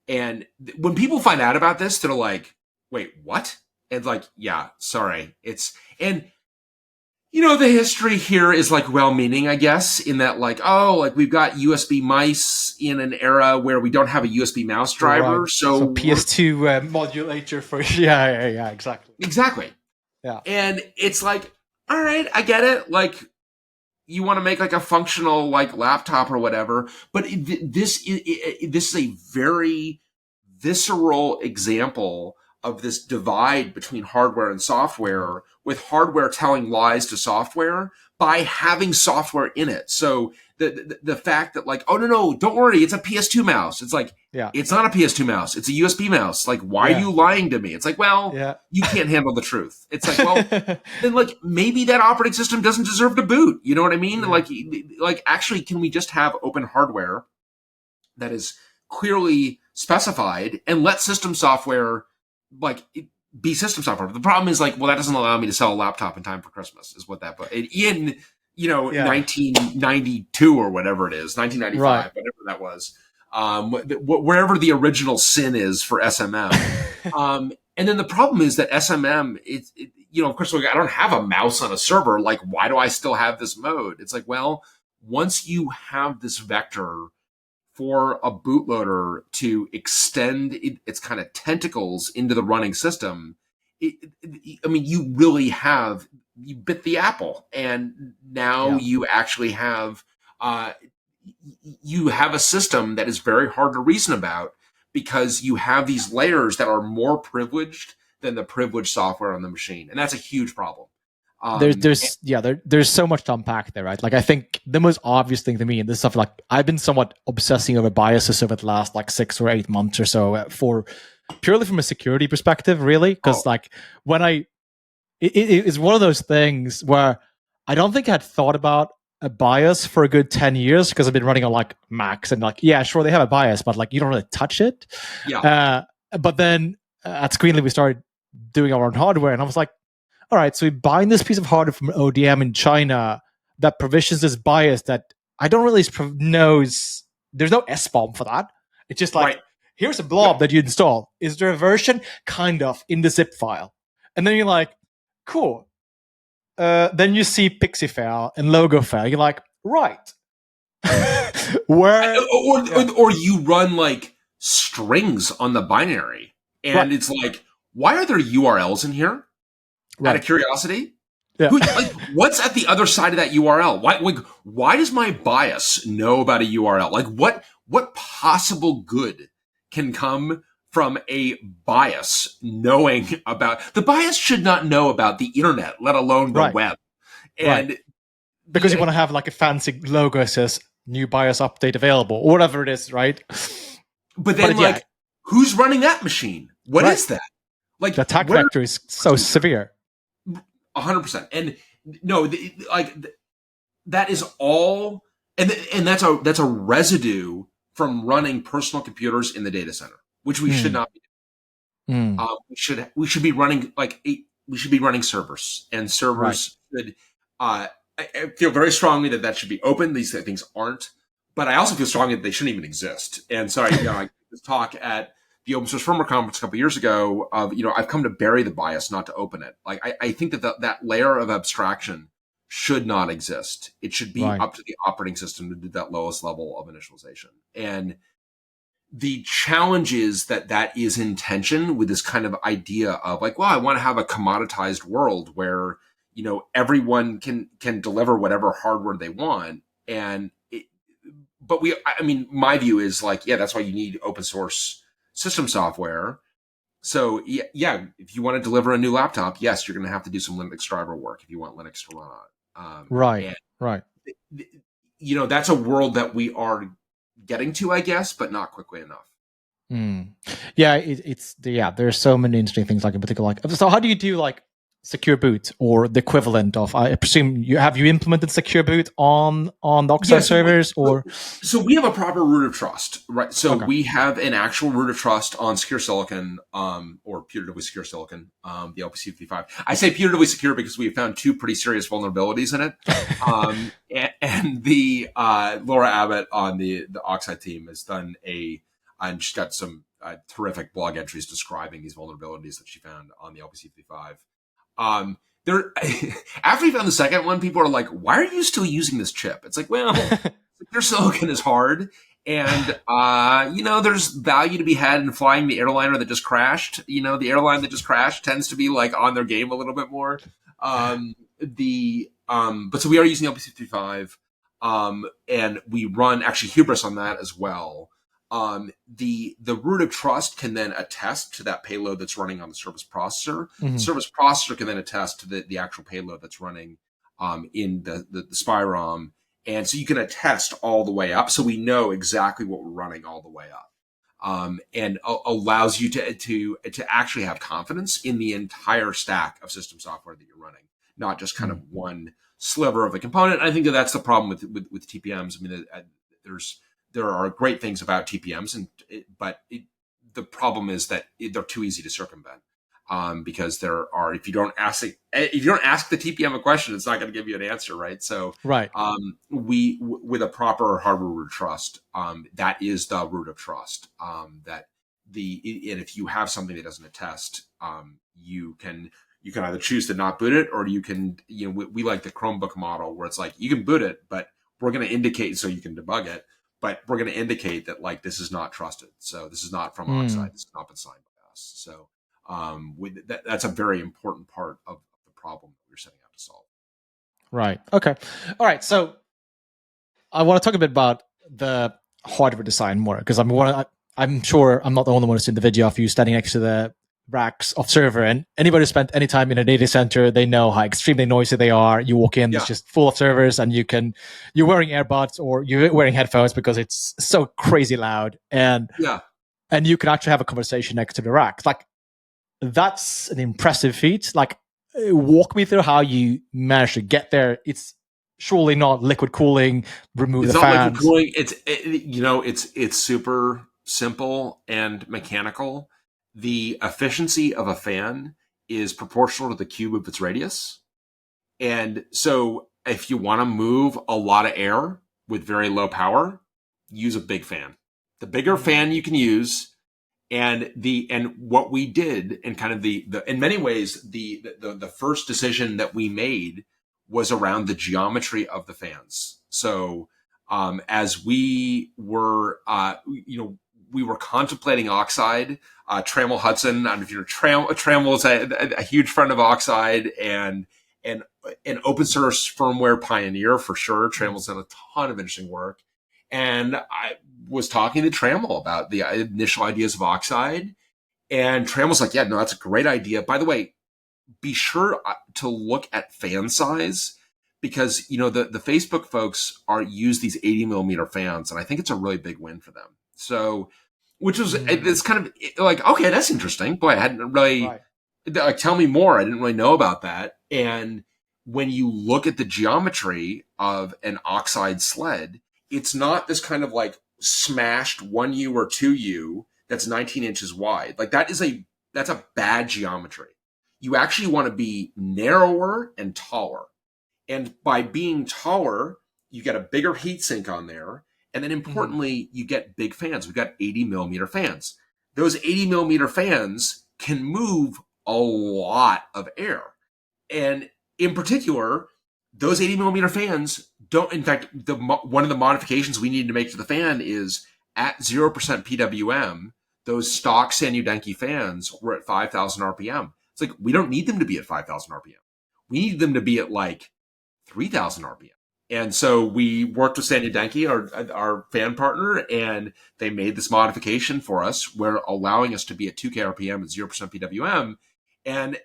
And when people find out about this, they're like, wait, what? And like, yeah, sorry. The history here is like well-meaning, I guess, in that we've got USB mice in an era where we don't have a USB mouse driver. Right. So PS2 modulator for, yeah, exactly. Exactly. Yeah. And it's like, all right, I get it. Like, you want to make like a functional like laptop or whatever, but this is a very, visceral example of this divide between hardware and software, with hardware telling lies to software by having software in it. So the fact that like, oh no, don't worry, it's a PS2 mouse. It's like, Yeah. it's not a PS2 mouse. It's a USB mouse. Like, why Yeah. are you lying to me? It's like, well, Yeah. you can't handle the truth. It's like, well, then like maybe that operating system doesn't deserve to boot. You know what I mean? Yeah. Like actually, can we just have open hardware that is clearly specified and let system software like be system software? But the problem is like, well, that doesn't allow me to sell a laptop in time for Christmas, is what that, but in, you know, Yeah. 1992 or whatever it is, 1995, Right. whatever that was, wherever the original sin is for SMM. And then the problem is that SMM, you know, of course, like, I don't have a mouse on a server. Like, why do I still have this mode? It's like, well, once you have this vector for a bootloader to extend its kind of tentacles into the running system, I mean, you really have, you bit the apple, and now you actually have, you have a system that is very hard to reason about, because you have these layers that are more privileged than the privileged software on the machine, and that's a huge problem. There's so much to unpack there, right? Like, I think the most obvious thing to me, and this stuff, like, I've been somewhat obsessing over biases over the last like 6 or 8 months or so, for purely from a security perspective, really, because like when it's one of those things where I don't think I had thought about a bias for a good 10 years, because I've been running on like Macs, and like, yeah, sure, they have a bias, but like you don't really touch it. But then at Screenly we started doing our own hardware, and I was like, all right, so we buy this piece of hardware from ODM in China that provisions this bias that I don't really know. There's no SBOM for that. It's just like, here's a blob that you install. Is there a version? Kind of, in the zip file. And then you're like, cool. Then you see pixie file and logo file. You're like, right. Or you run like strings on the binary, and it's like, why are there URLs in here? Out of curiosity, like, what's at the other side of that URL? Why does my bias know about a URL? Like, what possible good can come from a bias knowing about? The bias should not know about the internet, let alone the web. And because you want to have like a fancy logo that says new bias update available, or whatever it is, right? But then, who's running that machine? What is that? Like, the attack vector is so severe. 100%. And no, that is all, and that's a residue from running personal computers in the data center, which we should not be doing. We should be running we should be running servers, and servers should. I feel very strongly that should be open. These things aren't, but I also feel strongly that they shouldn't even exist. And so I gave this talk at the open source firmware conference a couple of years ago of, you know, I've come to bury the bias, not to open it. Like, I think that layer of abstraction should not exist. It should be up to the operating system to do that lowest level of initialization. And the challenge is that is in tension with this kind of idea of like, well, I want to have a commoditized world where, you know, everyone can deliver whatever hardware they want. And my view is like, yeah, that's why you need open source system software. So yeah, if you want to deliver a new laptop, yes, you're going to have to do some Linux driver work if you want Linux to run on. Right. You know, that's a world that we are getting to, I guess, but not quickly enough. Yeah, there's so many interesting things, like in particular, like, so how do you do like secure boot or the equivalent of, I presume you implemented secure boot on the Oxide servers, or? So we have a proper root of trust, right? So we have an actual root of trust on secure silicon, or putatively secure silicon, the LPC55. I say putatively secure because we have found 2 pretty serious vulnerabilities in it. And the Laura Abbott on the Oxide team has done and she's got some terrific blog entries describing these vulnerabilities that she found on the LPC55. There, after we found the second one, people are like, why are you still using this chip? It's like, well, secure silicon is hard. And, you know, there's value to be had in flying the airliner that just crashed. You know, the airline that just crashed tends to be like on their game a little bit more. But so we are using LPC55, and we run actually Hubris on that as well. the root of trust can then attest to that payload that's running on the service processor. Mhm. The service processor can then attest to the actual payload that's running in the SPI ROM. And so you can attest all the way up. So we know exactly what we're running all the way up. And allows you to actually have confidence in the entire stack of system software that you're running, not just kind of one sliver of a component. I think that's the problem with TPMs. I mean, there are great things about TPMs, but the problem is that they're too easy to circumvent. Because if you don't ask the TPM a question, it's not going to give you an answer, right? So, Right. With a proper hardware root of trust, that is the root of trust. And if you have something that doesn't attest, you can either choose to not boot it, or you can, we like the Chromebook model where it's like you can boot it, but we're going to indicate so you can debug it, but we're going to indicate that like this is not trusted. So this is not from Oxide. This has not been signed by us. So. That's a very important part of the problem that we're setting out to solve. Right. Okay. All right. So I want to talk a bit about the hardware design more, because I'm sure I'm not the only one who's seen the video of you standing next to the racks of server, and anybody who spent any time in a data center, they know how extremely noisy they are. You walk in, it's just full of servers, and you're wearing earbuds or you're wearing headphones because it's so crazy loud, and you can actually have a conversation next to the rack. Like, that's an impressive feat. Like, walk me through how you managed to get there. It's surely not liquid cooling, remove the fans. It's not liquid cooling. It's super simple and mechanical. The efficiency of a fan is proportional to the cube of its radius. And so if you want to move a lot of air with very low power, use a big fan. The bigger fan you can use, and what we did, and kind of in many ways, the first decision that we made was around the geometry of the fans. So as we were, we were contemplating Oxide. Trammell Hudson, I don't know if you're Trammell is a huge friend of Oxide and an open source firmware pioneer for sure. Trammell's done a ton of interesting work. And I was talking to Trammell about the initial ideas of Oxide. And Trammell's like, yeah, no, that's a great idea. By the way, be sure to look at fan size, because, the Facebook folks use these 80 millimeter fans. And I think it's a really big win for them. So, which was, it's kind of like, okay, that's interesting. Boy, I hadn't really, like, tell me more. I didn't really know about that. And when you look at the geometry of an Oxide sled, it's not this kind of like smashed 1U or 2U that's 19 inches wide. Like that's a bad geometry. You actually want to be narrower and taller. And by being taller, you get a bigger heat sink on there. And then importantly, you get big fans. We've got 80 millimeter fans. Those 80 millimeter fans can move a lot of air. And in particular, those 80 millimeter fans don't, in fact, one of the modifications we need to make to the fan is at 0% PWM, those stock Sanyu Denki fans were at 5,000 RPM. It's like, we don't need them to be at 5,000 RPM. We need them to be at like 3,000 RPM. And so we worked with Sanyu Denki, our fan partner, and they made this modification for us where allowing us to be at 2K RPM at 0% PWM. And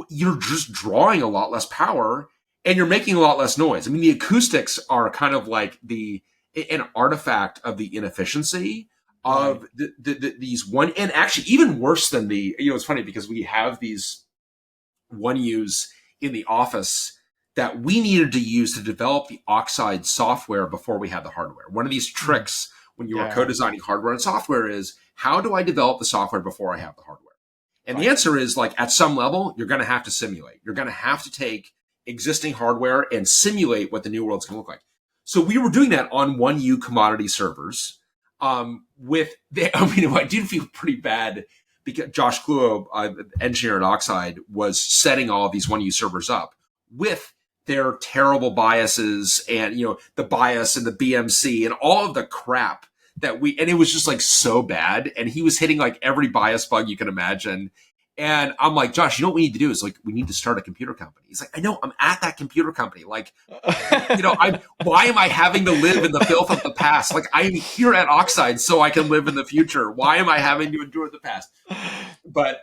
you're just drawing a lot less power and you're making a lot less noise. I mean, the acoustics are kind of like an artifact of the inefficiency of these one, and actually even worse than it's funny because we have these 1Us in the office that we needed to use to develop the Oxide software before we had the hardware. One of these tricks when you are co-designing hardware and software is, how do I develop the software before I have the hardware? And the answer is, like, at some level, you're going to have to simulate. You're going to have to take existing hardware and simulate what the new world's going to look like. So we were doing that on 1U commodity servers. I did feel pretty bad because Josh Kluo, engineer at Oxide, was setting all of these 1U servers up with their terrible biases and, the bias and the BMC and all of the crap and it was just like so bad. And he was hitting like every bias bug you can imagine. And I'm like, Josh, you know what we need to do is like, we need to start a computer company. He's like, I know, I'm at that computer company. Like, why am I having to live in the filth of the past? Like, I'm here at Oxide so I can live in the future. Why am I having to endure the past? But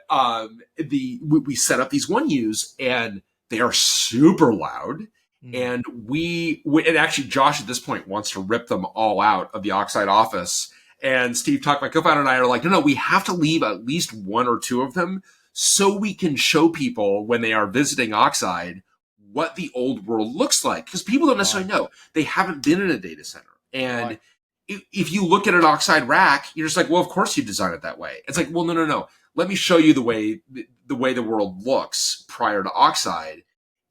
we set up these 1Us and they are super loud. And and actually Josh at this point wants to rip them all out of the Oxide office. And Steve Tuck, my co-founder, and I are like, no, we have to leave at least one or two of them so we can show people when they are visiting Oxide what the old world looks like. Because people don't necessarily know. They haven't been in a data center. And if you look at an Oxide rack, you're just like, well, of course you design it that way. It's like, well, no. Let me show you the way the world looks prior to Oxide.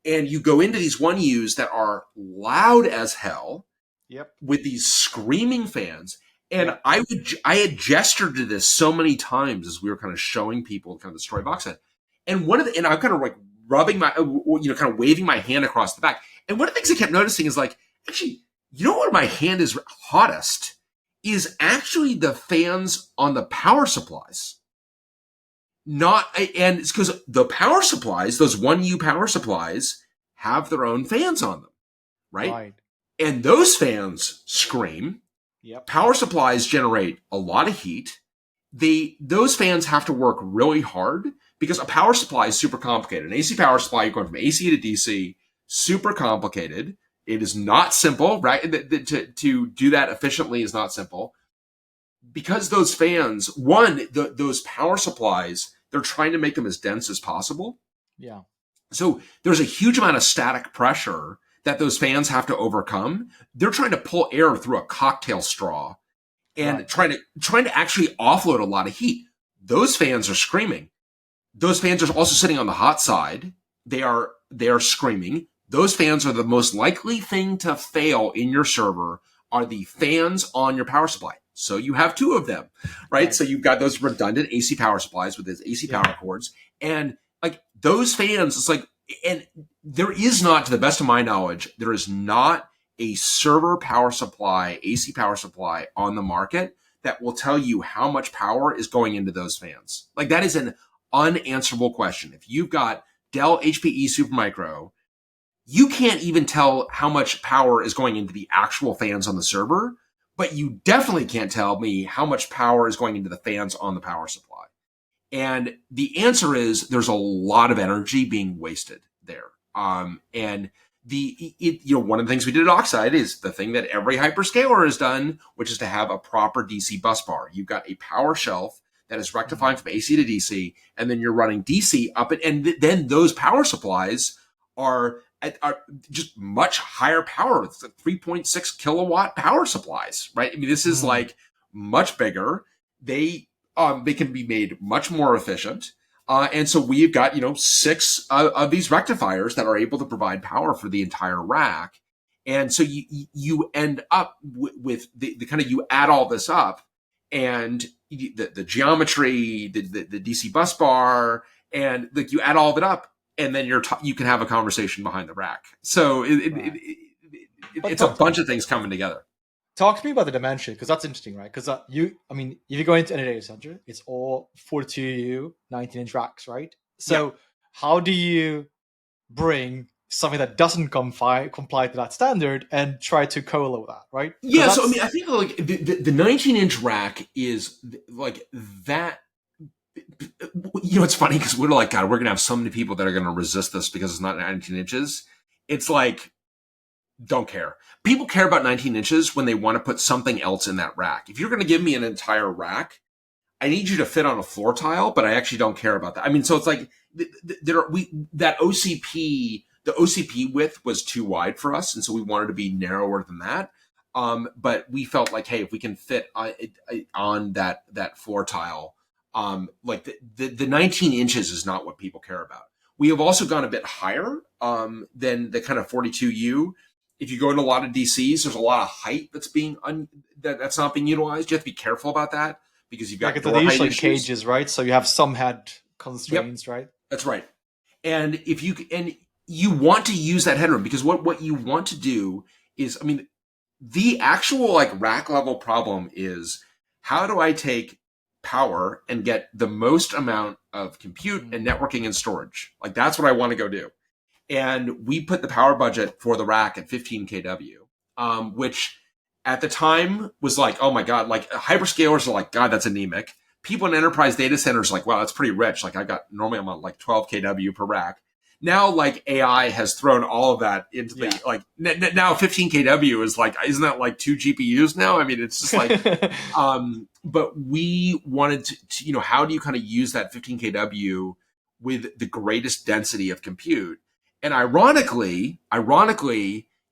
And you go into these 1Us that are loud as hell with these screaming fans. And I had gestured to this so many times as we were kind of showing people kind of the story of Oxide. And and I'm kind of like rubbing kind of waving my hand across the back. And one of the things I kept noticing is like, actually, where my hand is hottest is actually the fans on the power supplies. And it's because the power supplies, those 1U power supplies, have their own fans on them, right? And those fans scream. Power supplies generate a lot of heat. Those fans have to work really hard because a power supply is super complicated. An AC power supply, you're going from AC to DC, super complicated. It is not simple, right? To do that efficiently is not simple. Because those fans, those power supplies, they're trying to make them as dense as possible. So there's a huge amount of static pressure that those fans have to overcome. They're trying to pull air through a cocktail straw and trying to actually offload a lot of heat. Those fans are screaming. Those fans are also sitting on the hot side. They are screaming. Those fans are the most likely thing to fail in your server are the fans on your power supply. So you have two of them, right? So you've got those redundant AC power supplies with those AC power cords. And like those fans, it's like, and there is not, to the best of my knowledge, there is not a server power supply, AC power supply on the market that will tell you how much power is going into those fans. Like that is an unanswerable question. If you've got Dell HPE Supermicro, you can't even tell how much power is going into the actual fans on the server, but you definitely can't tell me how much power is going into the fans on the power supply. And the answer is there's a lot of energy being wasted there. And one of the things we did at Oxide is the thing that every hyperscaler has done, which is to have a proper DC bus bar. You've got a power shelf that is rectifying from AC to DC, and then you're running DC up it. And then those power supplies are just much higher power. It's like 3.6 kilowatt power supplies, right? I mean, this is like much bigger. They can be made much more efficient. And so we've got, 6 of these rectifiers that are able to provide power for the entire rack. And so you end up with the kind of, you add all this up and the geometry, the DC bus bar, and like you add all of it up, and then you can have a conversation behind the rack. So it's a bunch of things coming together. Talk to me about the dimension, because that's interesting, right? Because if you go into any data center, it's all 42U 19-inch racks, right? So how do you bring something that doesn't comply to that standard and try to colo that, right? Yeah, so I think like the 19-inch rack is like that. It's funny because we're like, God, we're gonna have so many people that are gonna resist this because it's not 19 inches. It's like, don't care. People care about 19 inches when they want to put something else in that rack. If you're going to give me an entire rack, I need you to fit on a floor tile, but I actually don't care about that. I mean, so it's like that OCP, the OCP width was too wide for us. And so we wanted to be narrower than that. But we felt like, hey, if we can fit on that floor tile, like the 19 inches is not what people care about. We have also gone a bit higher than the kind of 42U. If you go into a lot of DCs, there's a lot of height that's not being utilized. You have to be careful about that because you've got door height issues. Cages, right? So you have some head constraints, right? That's right. And if you want to use that headroom, because what you want to do is, the actual like rack level problem is, how do I take power and get the most amount of compute and networking and storage. Like that's what I want to go do. And we put the power budget for the rack at 15 kW, which at the time was like, oh my God, like hyperscalers are like, God, that's anemic. People in enterprise data centers are like, wow, that's pretty rich. Like normally I'm on like 12 kW per rack. Now, like AI has thrown all of that into the, like now 15 kW is like, isn't that like 2 GPUs now? I mean, it's just like, but we wanted to, how do you kind of use that 15 kW with the greatest density of compute? And ironically,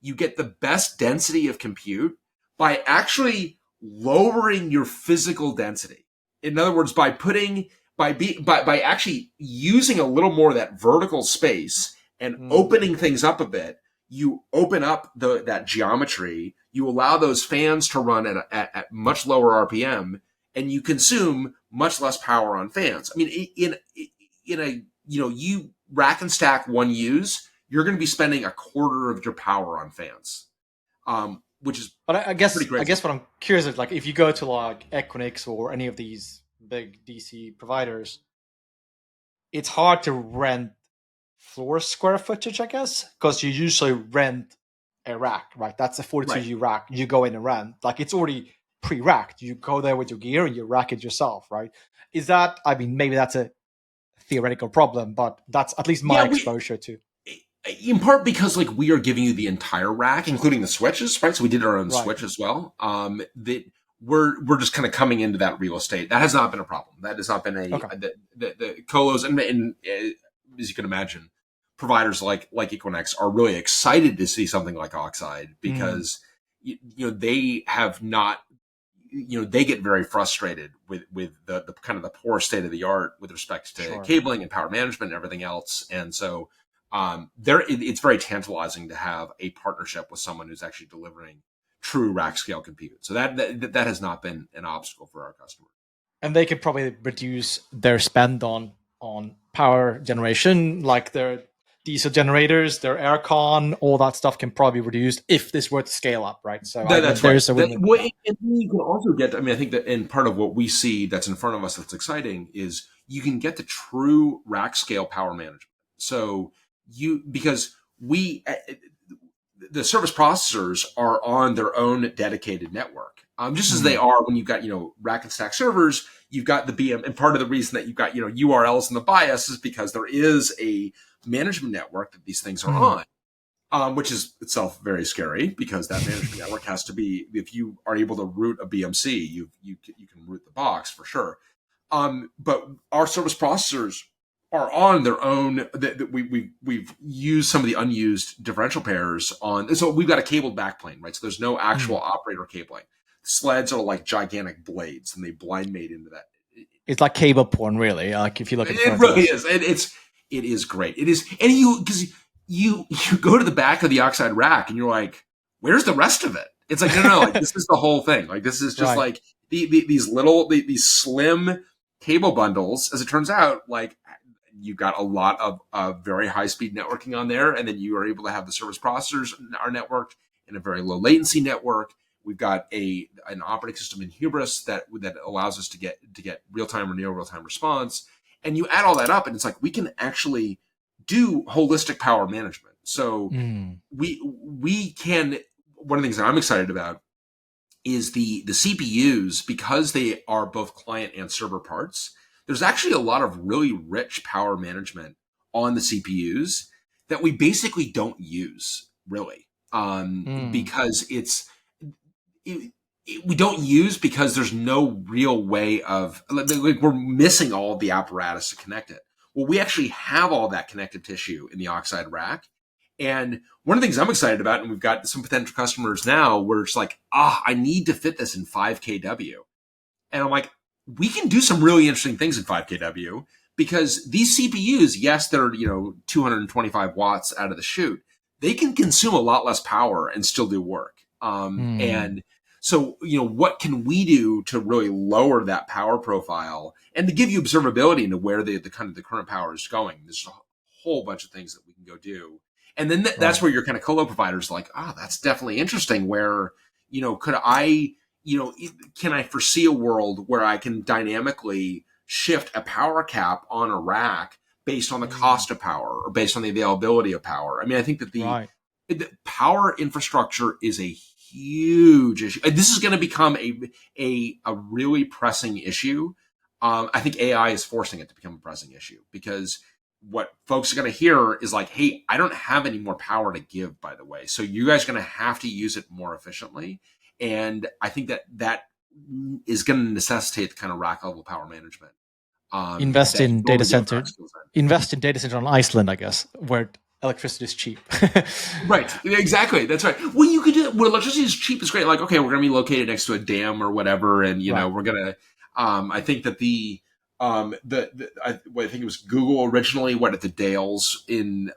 you get the best density of compute by actually lowering your physical density. In other words, by actually using a little more of that vertical space and opening things up a bit, you open up that geometry, you allow those fans to run at much lower RPM, and you consume much less power on fans. I mean, in a you rack and stack one use, you're going to be spending a quarter of your power on fans, which is but I guess pretty crazy. I guess what I'm curious is, like, if you go to like Equinix or any of these big DC providers, it's hard to rent floor square footage, I guess, because you usually rent a rack, right? That's a 42U rack. You go in and rent, like it's already pre-racked. You go there with your gear and you rack it yourself, right? Is that, I mean, maybe that's a theoretical problem, but that's at least my exposure to. In part because like we are giving you the entire rack, including the switches, right? So we did our own switch as well. That we're just kind of coming into that real estate. That has not been a problem. That has not been the colos and as you can imagine, providers like Equinix are really excited to see something like Oxide because they have not. They get very frustrated with the kind of the poor state of the art with respect to cabling and power management and everything else. And so it's very tantalizing to have a partnership with someone who's actually delivering true rack scale compute. So that has not been an obstacle for our customers. And they could probably reduce their spend on power generation, like their diesel generators, their aircon, all that stuff can probably be reduced if this were to scale up, right? So that's right. And you can also get, I mean, I think that in part of what we see that's in front of us that's exciting is you can get the true rack scale power management. So because the service processors are on their own dedicated network, just as they are when you've got, rack and stack servers, you've got the BM. And part of the reason that you've got, URLs in the BIOS is because there is a management network that these things are on, which is itself very scary because that management network has to be, if you are able to root a BMC, you can root the box for sure. But our service processors are on their own. We've used some of the unused differential pairs on. So we've got a cabled backplane, right? So there's no actual operator cabling. Sleds are like gigantic blades, and they blind mate into that. It's like cable porn, really. Like if you look at it really is. It is great. It is, and because you go to the back of the Oxide rack, and you're like, where's the rest of it? It's like no, like this is the whole thing. Like this is just like these slim cable bundles. As it turns out, like you've got a lot of very high speed networking on there, and then you are able to have the service processors are networked in a very low latency network. We've got an operating system in Hubris that allows us to get real time or near real time response, and you add all that up, and it's like we can actually do holistic power management. So we can. One of the things that I'm excited about is the CPUs, because they are both client and server parts. There's actually a lot of really rich power management on the CPUs that we basically don't use really, because we don't use because there's no real way of, like, we're missing all of the apparatus to connect it. Well, we actually have all that connective tissue in the Oxide rack. And one of the things I'm excited about, and we've got some potential customers now where it's like, I need to fit this in 5 kW. And I'm like, we can do some really interesting things in 5 kW because these CPUs, yes, they're, 225 watts out of the chute. They can consume a lot less power and still do work. And so, what can we do to really lower that power profile and to give you observability into where the current power is going? There's a whole bunch of things that we can go do. And then that's where your kind of colo providers like, that's definitely interesting where, could I, can I foresee a world where I can dynamically shift a power cap on a rack based on the cost of power or based on the availability of power? I mean, I think that Right. the power infrastructure is a huge issue. This is going to become a really pressing issue. I think AI is forcing it to become a pressing issue because what folks are going to hear is like, hey, I don't have any more power to give, by the way. So you guys are going to have to use it more efficiently. And I think that is going to necessitate the kind of rack level power management Invest that you in data normally don't center. track skills in. Invest in data center on Iceland, I guess, where electricity is cheap. Right. Exactly. That's right. Well, you could do when electricity is cheap. It's great. Like, okay, we're going to be located next to a dam or whatever, and Right. we're going to. I think that I think it was Google originally. What at the Dales in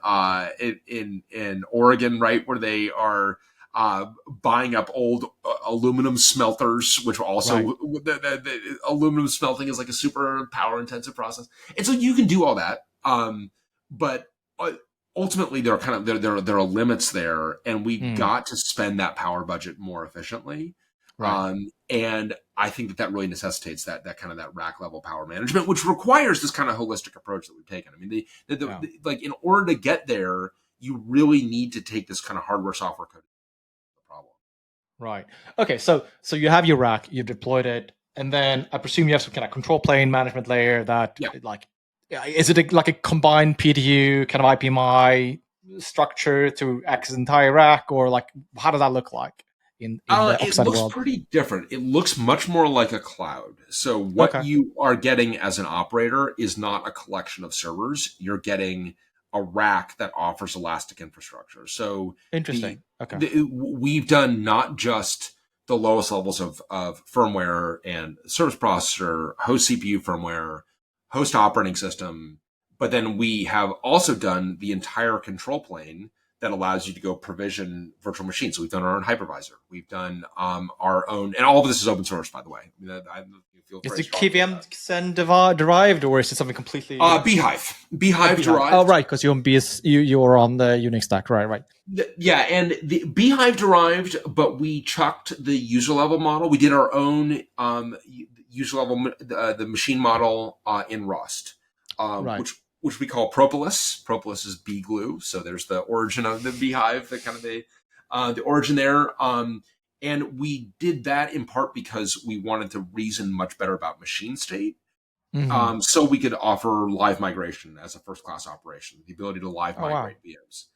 Oregon, right, where they are buying up old aluminum smelters, which also Right. the aluminum smelting is like a super power intensive process, and so you can do all that. But ultimately there are there are limits there, and we've got to spend that power budget more efficiently. Right. And I think that really necessitates that kind of that rack level power management, which requires this kind of holistic approach that we've taken. I mean, like in order to get there, you really need to take this kind of hardware software code problem. Right. Okay. So you have your rack, you've deployed it, and then I presume you have some kind of control plane management layer that, Yeah. like, is it like a combined PDU kind of IPMI structure to access the entire rack, or like how does that look like in the It Oxide looks world? pretty different. It looks much more like a cloud. So what Okay. you are getting as an operator is not a collection of servers. You're getting a rack that offers elastic infrastructure. So Interesting. Okay. we've done not just the lowest levels of firmware and service processor, host CPU firmware, host operating system, but then we have also done the entire control plane that allows you to go provision virtual machines. So we've done our own hypervisor. We've done our own, and all of this is open source, by the way. I feel Is very it strongly about KVM Xen derived, or is it something completely Beehive Beehive? Oh, derived. right, because you're on you're on the Unix stack, right? Right. Yeah, and the Beehive derived, but we chucked the user level model. We did our own user level, the machine model in Rust, Right. which we call Propolis. Propolis is bee glue, so there's the origin of the Beehive, the kind of the origin there. And we did that in part because we wanted to reason much better about machine state. Mm-hmm. So we could offer live migration as a first class operation, the ability to live Oh, wow. migrate VMs.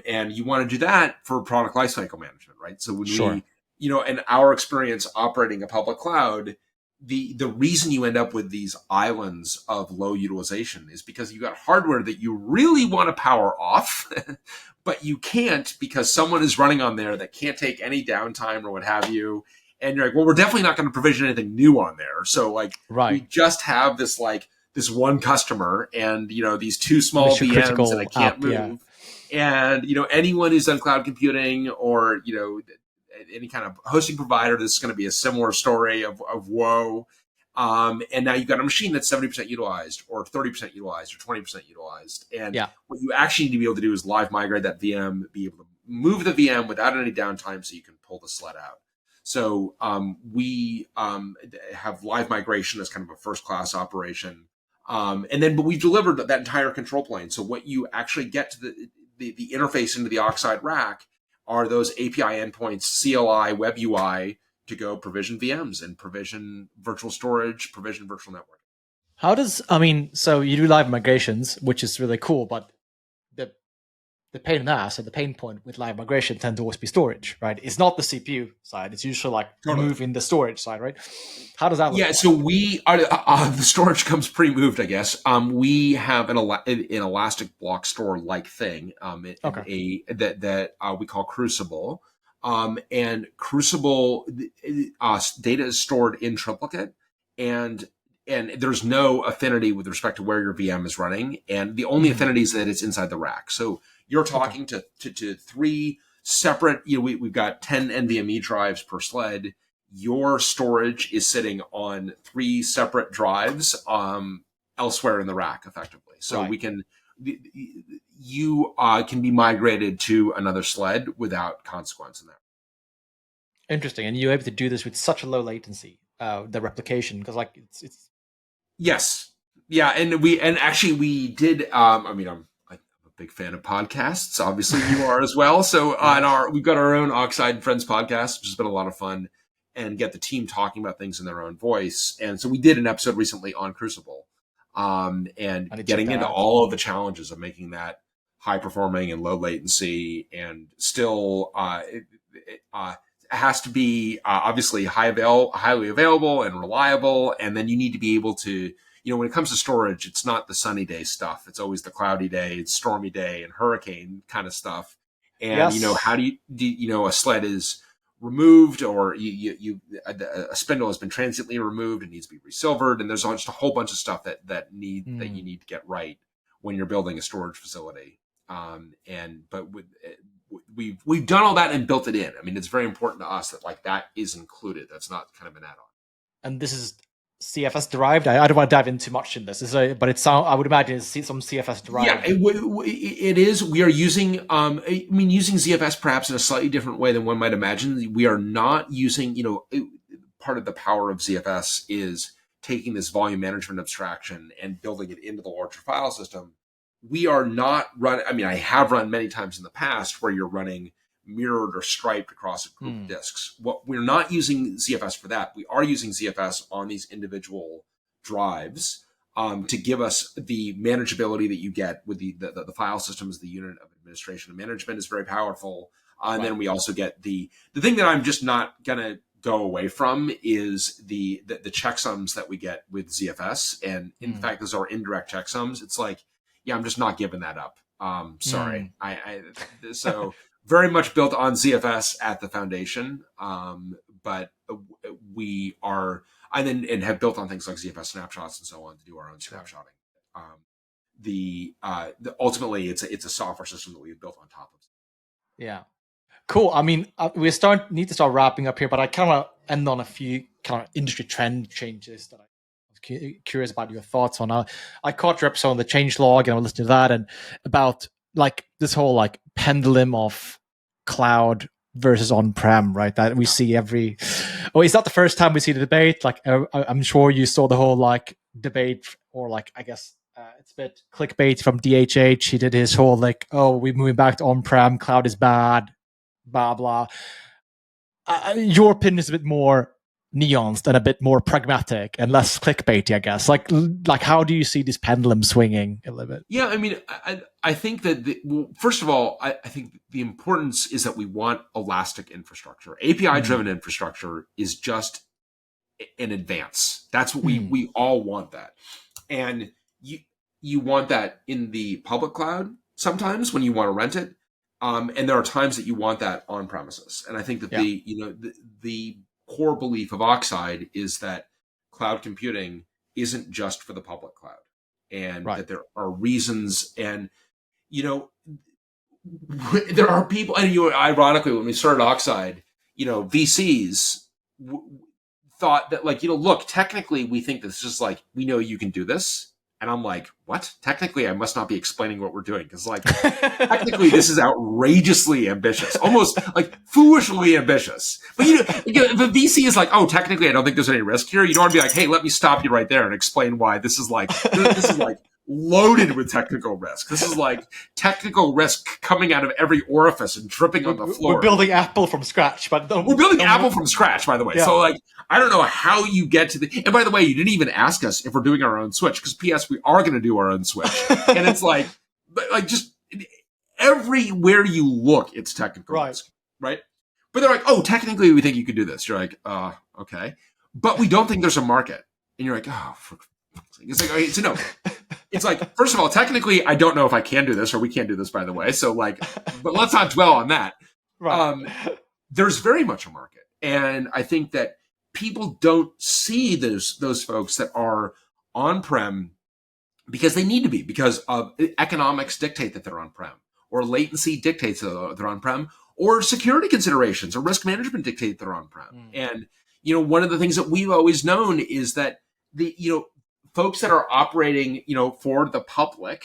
And you want to do that for product lifecycle management, right? So when Sure. in our experience operating a public cloud, the reason you end up with these islands of low utilization is because you got hardware that you really want to power off, but you can't because someone is running on there that can't take any downtime or what have you. And you're like, well, we're definitely not going to provision anything new on there. So like, we Right. just have this one customer and these two small Mission VMs that I critical can't app. Yeah. move. And anyone who's done cloud computing or any kind of hosting provider, this is going to be a similar story of woe. And now you've got a machine that's 70% utilized or 30% utilized or 20% utilized. And Yeah. what you actually need to be able to do is live migrate that VM, be able to move the VM without any downtime so you can pull the sled out. So we have live migration as kind of a first class operation. But we've delivered that entire control plane. So what you actually get to the interface into the Oxide rack are those API endpoints, CLI, Web UI, to go provision VMs and provision virtual storage, provision virtual network. How does, I mean, so you do live migrations, which is really cool, but the the pain in the ass and the pain point with live migration tend to always be storage, right? It's not the CPU side. It's usually like Totally. moving the storage side, right? How does that look Yeah, like? so we are the storage comes pre-moved, I guess. We have an elastic block store like thing, Okay. that we call Crucible, and Crucible data is stored in triplicate, and there's no affinity with respect to where your VM is running, and the only affinity is that it's inside the rack. So you're Okay. talking to three separate. We've got 10 NVMe drives per sled. Your storage is sitting on three separate drives elsewhere in the rack effectively. So Right. you can be migrated to another sled without consequence in that. Interesting. And you're able to do this with such a low latency, the replication, because like it's Yes. Yeah, and actually we did I mean I'm a big fan of podcasts. Obviously you are as well. So on yes. we've got our own Oxide Friends podcast, which has been a lot of fun, and get the team talking about things in their own voice. And so we did an episode recently on Crucible. And I need to check getting that into out. all of the challenges of making that high performing and low latency, and still it has to be obviously highly available and reliable. And then you need to be able to, when it comes to storage, it's not the sunny day stuff. It's always the cloudy day, it's stormy day, and hurricane kind of stuff. And how Yes. a sled is removed, or a spindle has been transiently removed and needs to be resilvered, and there's just a whole bunch of stuff that you need to get right when you're building a storage facility. We've done all that and built it in. I mean, it's very important to us that like that is included. That's not kind of an add-on. And this is CFS derived. I don't want to dive into too much in this, but it's I would imagine it's some CFS derived. Yeah, it is. We are using, using ZFS perhaps in a slightly different way than one might imagine. We are not using, part of the power of ZFS is taking this volume management abstraction and building it into the larger file system. We are not running, I have run many times in the past where you're running mirrored or striped across a group of disks. We're not using ZFS for that. We are using ZFS on these individual drives to give us the manageability that you get with the file system as the unit of administration and management is very powerful. And then we also get the thing that I'm just not going to go away from is the checksums that we get with ZFS. And in fact, those are indirect checksums. It's like, yeah, I'm just not giving that up. Sorry. So very much built on ZFS at the foundation. But we are, and have built on things like ZFS snapshots and so on to do our own snapshotting. Ultimately, it's a software system that we've built on top of. Yeah, cool. We need to start wrapping up here, but I kind of end on a few kind of industry trend changes that I was curious about your thoughts on. I caught your episode on the change log, and I listened to that, and about like this whole like pendulum of cloud versus on-prem, right? That we see every. Oh, it's not the first time we see the debate. Like, I'm sure you saw the whole like debate, or like I guess it's a bit clickbait from DHH. He did his whole like, oh, we're moving back to on-prem. Cloud is bad. Blah blah. Your opinion is a bit more nuanced and a bit more pragmatic and less clickbaity, I guess. Like how do you see this pendulum swinging a little bit? Yeah, I think that first of all, I think the importance is that we want elastic infrastructure. API-driven infrastructure is just an advance. That's what we all want that, and you want that in the public cloud sometimes when you want to rent it, and there are times that you want that on premises. And I think that the core belief of Oxide is that cloud computing isn't just for the public cloud, and that there are reasons. And there are people, and ironically, when we started Oxide, VCs thought that look, technically we think this is like, we know you can do this. And I'm like, what? Technically, I must not be explaining what we're doing, because technically this is outrageously ambitious, almost like foolishly ambitious. But if a VC is like, oh, technically I don't think there's any risk here, you don't want to be like, hey, let me stop you right there and explain why this is like loaded with technical risk. This is like technical risk coming out of every orifice and dripping on the floor. We're building Apple from scratch, but we're building Apple from scratch, by the way. Yeah. So I don't know how you get to the. And by the way, you didn't even ask us if we're doing our own switch, because P.S. we are going to do our own switch, and it's just everywhere you look, it's technical risk, right? But they're like, oh, technically we think you could do this. You're like, okay, but we don't think there's a market, and you're like, oh, it's like, okay, so no. It's like, first of all, technically, I don't know if I can do this, or we can't do this, by the way. So but let's not dwell on that. Right. There's very much a market. And I think that people don't see those folks that are on-prem because they need to be, because of economics dictate that they're on-prem, or latency dictates that they're on-prem, or security considerations or risk management dictate they're on-prem. And, one of the things that we've always known is that folks that are operating, for the public,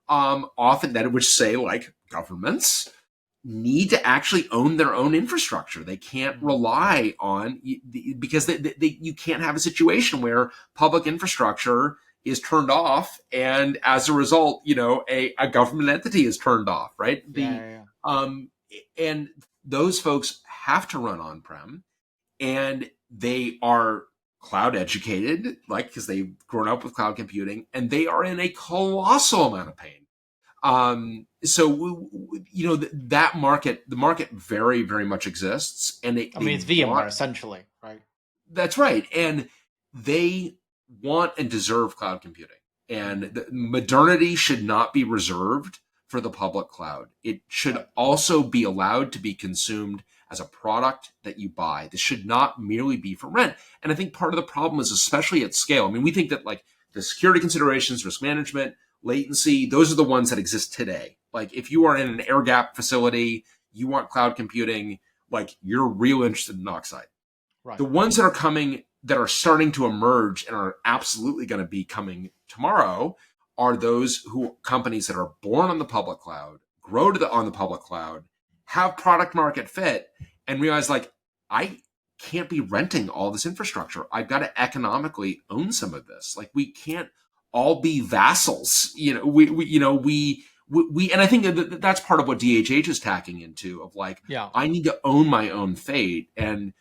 often that would say like governments, need to actually own their own infrastructure. They can't rely on, because you can't have a situation where public infrastructure is turned off, and as a result, a government entity is turned off, right? And those folks have to run on-prem, and they are cloud educated, because they've grown up with cloud computing, and they are in a colossal amount of pain. So that market, the market very, very much exists, and it's VMware essentially, right? That's right, and they want and deserve cloud computing, and the modernity should not be reserved for the public cloud. It should also be allowed to be consumed as a product that you buy. This should not merely be for rent. And I think part of the problem is, especially at scale, we think that the security considerations, risk management, latency, those are the ones that exist today. If you are in an air gap facility, you want cloud computing, you're real interested in Oxide. Right. The ones that are coming, that are starting to emerge and are absolutely going to be coming tomorrow, are those companies that are born on the public cloud, grow on the public cloud, have product market fit, and realize I can't be renting all this infrastructure. I've got to economically own some of this. We can't all be vassals. We and I think that's part of what DHH is tacking into, of I need to own my own fate. And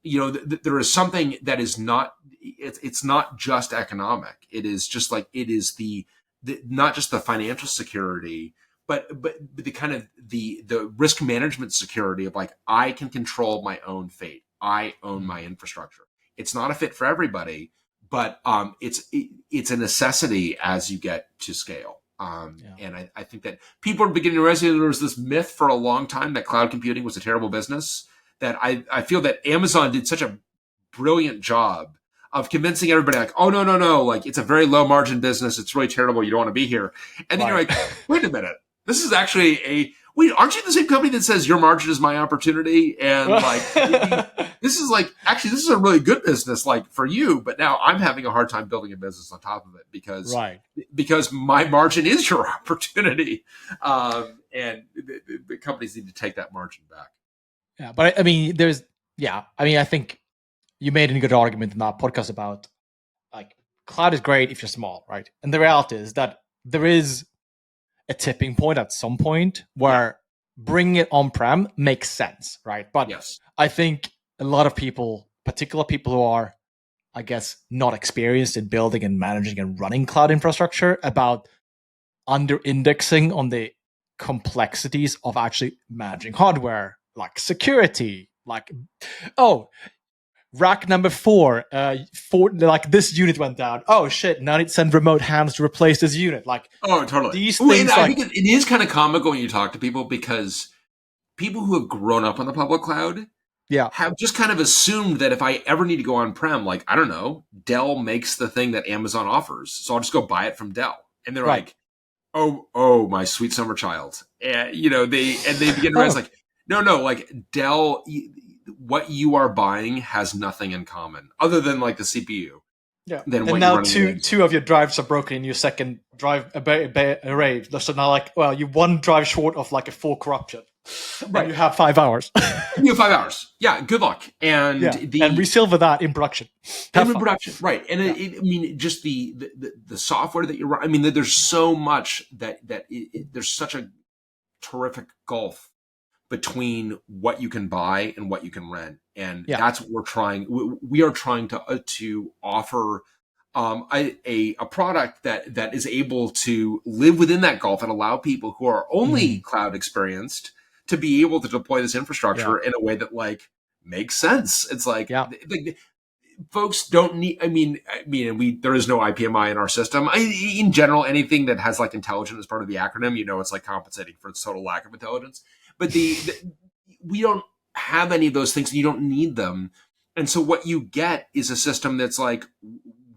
there is something that is not, it's not just economic. It is just it is the not just the financial security, but the kind of the risk management security of I can control my own fate. I own my infrastructure. It's not a fit for everybody, but it's a necessity as you get to scale. And I think that people are beginning to realize there was this myth for a long time that cloud computing was a terrible business, that I feel that Amazon did such a brilliant job of convincing everybody oh, no, it's a very low margin business. It's really terrible. You don't want to be here. And then you're wait a minute. This is actually aren't you the same company that says your margin is my opportunity? And this is actually, this is a really good business, for you, but now I'm having a hard time building a business on top of it because my margin is your opportunity. And the companies need to take that margin back. Yeah. But I think you made a good argument in that podcast about cloud is great if you're small, right? And the reality is that there is a tipping point at some point where bringing it on-prem makes sense, right? But I think a lot of people, particular people who are, I guess, not experienced in building and managing and running cloud infrastructure, about under-indexing on the complexities of actually managing hardware, security, rack number 4, this unit went down. Oh shit! Now I need to send remote hands to replace this unit. Oh, totally. These things. I think it is kind of comical when you talk to people, because people who have grown up on the public cloud, have just kind of assumed that if I ever need to go on-prem, I don't know, Dell makes the thing that Amazon offers, so I'll just go buy it from Dell. And they're oh, my sweet summer child. And they begin to realize no, Dell, what you are buying has nothing in common other than the CPU. Yeah. And now two of your drives are broken in your second drive array. So now you're one drive short of a full corruption. Right. And you have 5 hours. You have 5 hours. Yeah. Good luck. And and resilver that in production. In production. Right. And just the software that you're running. There's so much there's such a terrific gulf between what you can buy and what you can rent. And that's what we're trying. We are trying to offer a product that is able to live within that gulf and allow people who are only cloud experienced to be able to deploy this infrastructure in a way that makes sense. It's folks don't need, there is no IPMI in our system. In general, anything that has intelligent as part of the acronym, it's compensating for its total lack of intelligence. But we don't have any of those things, and you don't need them. And so what you get is a system that's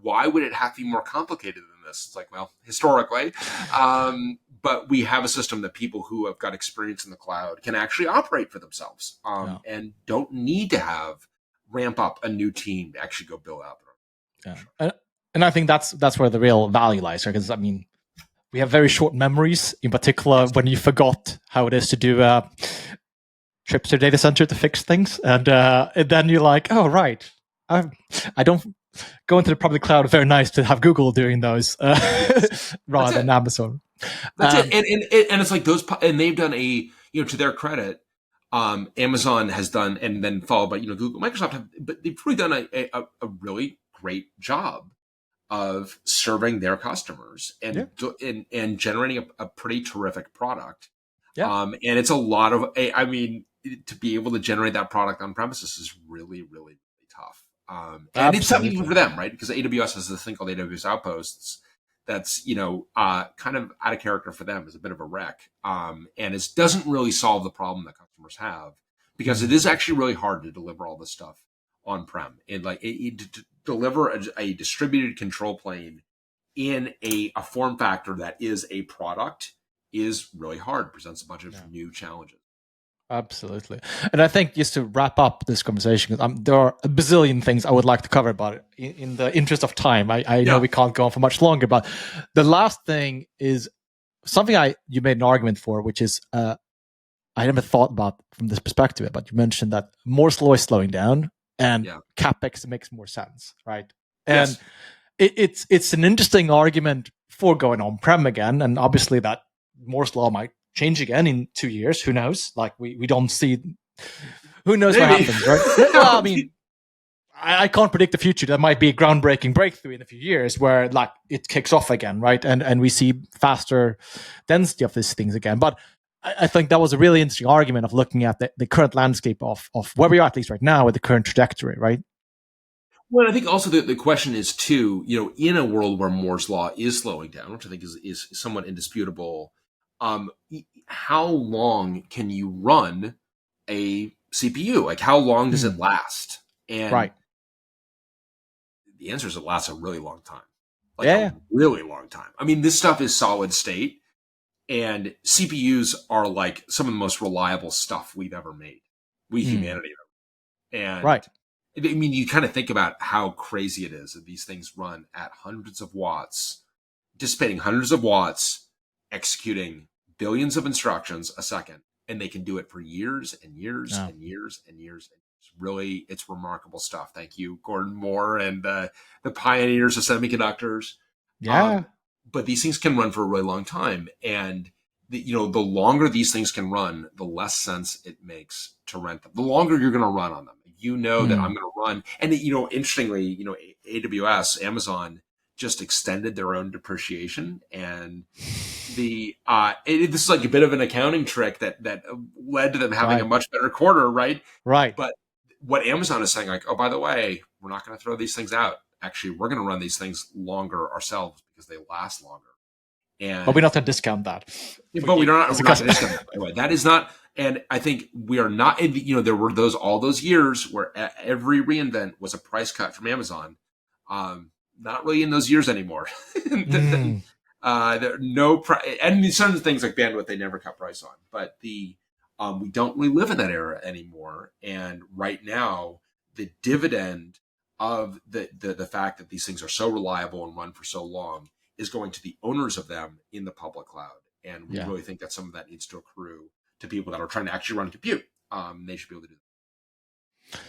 why would it have to be more complicated than this? It's historically. But we have a system that people who have got experience in the cloud can actually operate for themselves, and don't need to ramp up a new team to actually go build out their own. Yeah. And I think that's where the real value lies, because we have very short memories, in particular when you forgot how it is to do trips to data center to fix things, and then you're like, oh right, I don't go into the public cloud. Very nice to have Google doing those rather than Amazon. That's it. And it's like those, and they've done to their credit, Amazon has done, and then followed by, Google, Microsoft but they've really done a really great job of serving their customers and generating a pretty terrific product. Yeah. And it's a lot of, to be able to generate that product on premises is really, really, really tough. And it's tough even for them, right? Because AWS has this thing called AWS Outposts that's, kind of out of character for them, is a bit of a wreck. And it doesn't really solve the problem that customers have, because it is actually really hard to deliver all this stuff on-prem. And to deliver a distributed control plane in a form factor that is a product is really hard, presents a bunch of new challenges. Absolutely. And I think, just to wrap up this conversation, there are a bazillion things I would like to cover, but in the interest of time, I know we can't go on for much longer. But the last thing is something you made an argument for, which is I never thought about from this perspective, but you mentioned that Moore's law is slowing down and CapEx makes more sense, right? And it's an interesting argument for going on-prem again, and obviously that Moore's law might change again in 2 years. Who knows? Like we don't see. Who knows what happens, right? Well, I mean, I can't predict the future. There might be a groundbreaking breakthrough in a few years where like it kicks off again, right? And we see faster density of these things again. But I think that was a really interesting argument of looking at the current landscape of where we are, at least right now, with the current trajectory, right? Well, I think also the question is too, in a world where Moore's law is slowing down, which I think is somewhat indisputable. How long can you run a CPU? Like, how long does it last? And the answer is it lasts a really long time. A really long time. I mean, this stuff is solid state, and CPUs are like some of the most reliable stuff we've ever made. Humanity. And I mean, you kind of think about how crazy it is that these things run at hundreds of watts, dissipating hundreds of watts, executing billions of instructions a second, and they can do it for years and years and years and years. It's remarkable stuff. Thank you, Gordon Moore, and the pioneers of semiconductors. But these things can run for a really long time, and the longer these things can run, the less sense it makes to rent them. The longer you're going to run on them, that I'm going to run. And interestingly, AWS, Amazon, just extended their own depreciation, and this is like a bit of an accounting trick that led to them having a much better quarter, right? But what Amazon is saying, like, oh, by the way, we're not going to throw these things out. Actually, we're going to run these things longer ourselves because they last longer. But we're not going to discount that. But we're not going to discount that. By the way, that is not. And I think we are not. There were all those years where every reInvent was a price cut from Amazon. Not really in those years anymore. There are no and certain things like bandwidth they never cut price on. But we don't really live in that era anymore. And right now, the dividend of the fact that these things are so reliable and run for so long is going to the owners of them in the public cloud. And we really think that some of that needs to accrue to people that are trying to actually run compute. They should be able to do that.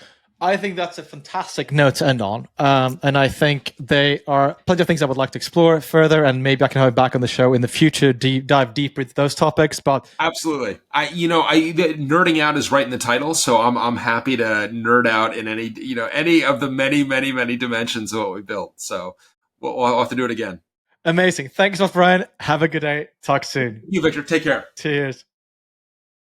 I think that's a fantastic note to end on. And I think there are plenty of things I would like to explore further, and maybe I can have it back on the show in the future, dive deeper into those topics. But absolutely. Nerding out is right in the title. So I'm happy to nerd out in any of the many, many, many dimensions of what we built. So we'll have to do it again. Amazing. Thanks so much, Bryan. Have a good day. Talk soon. You, Viktor. Take care. Cheers.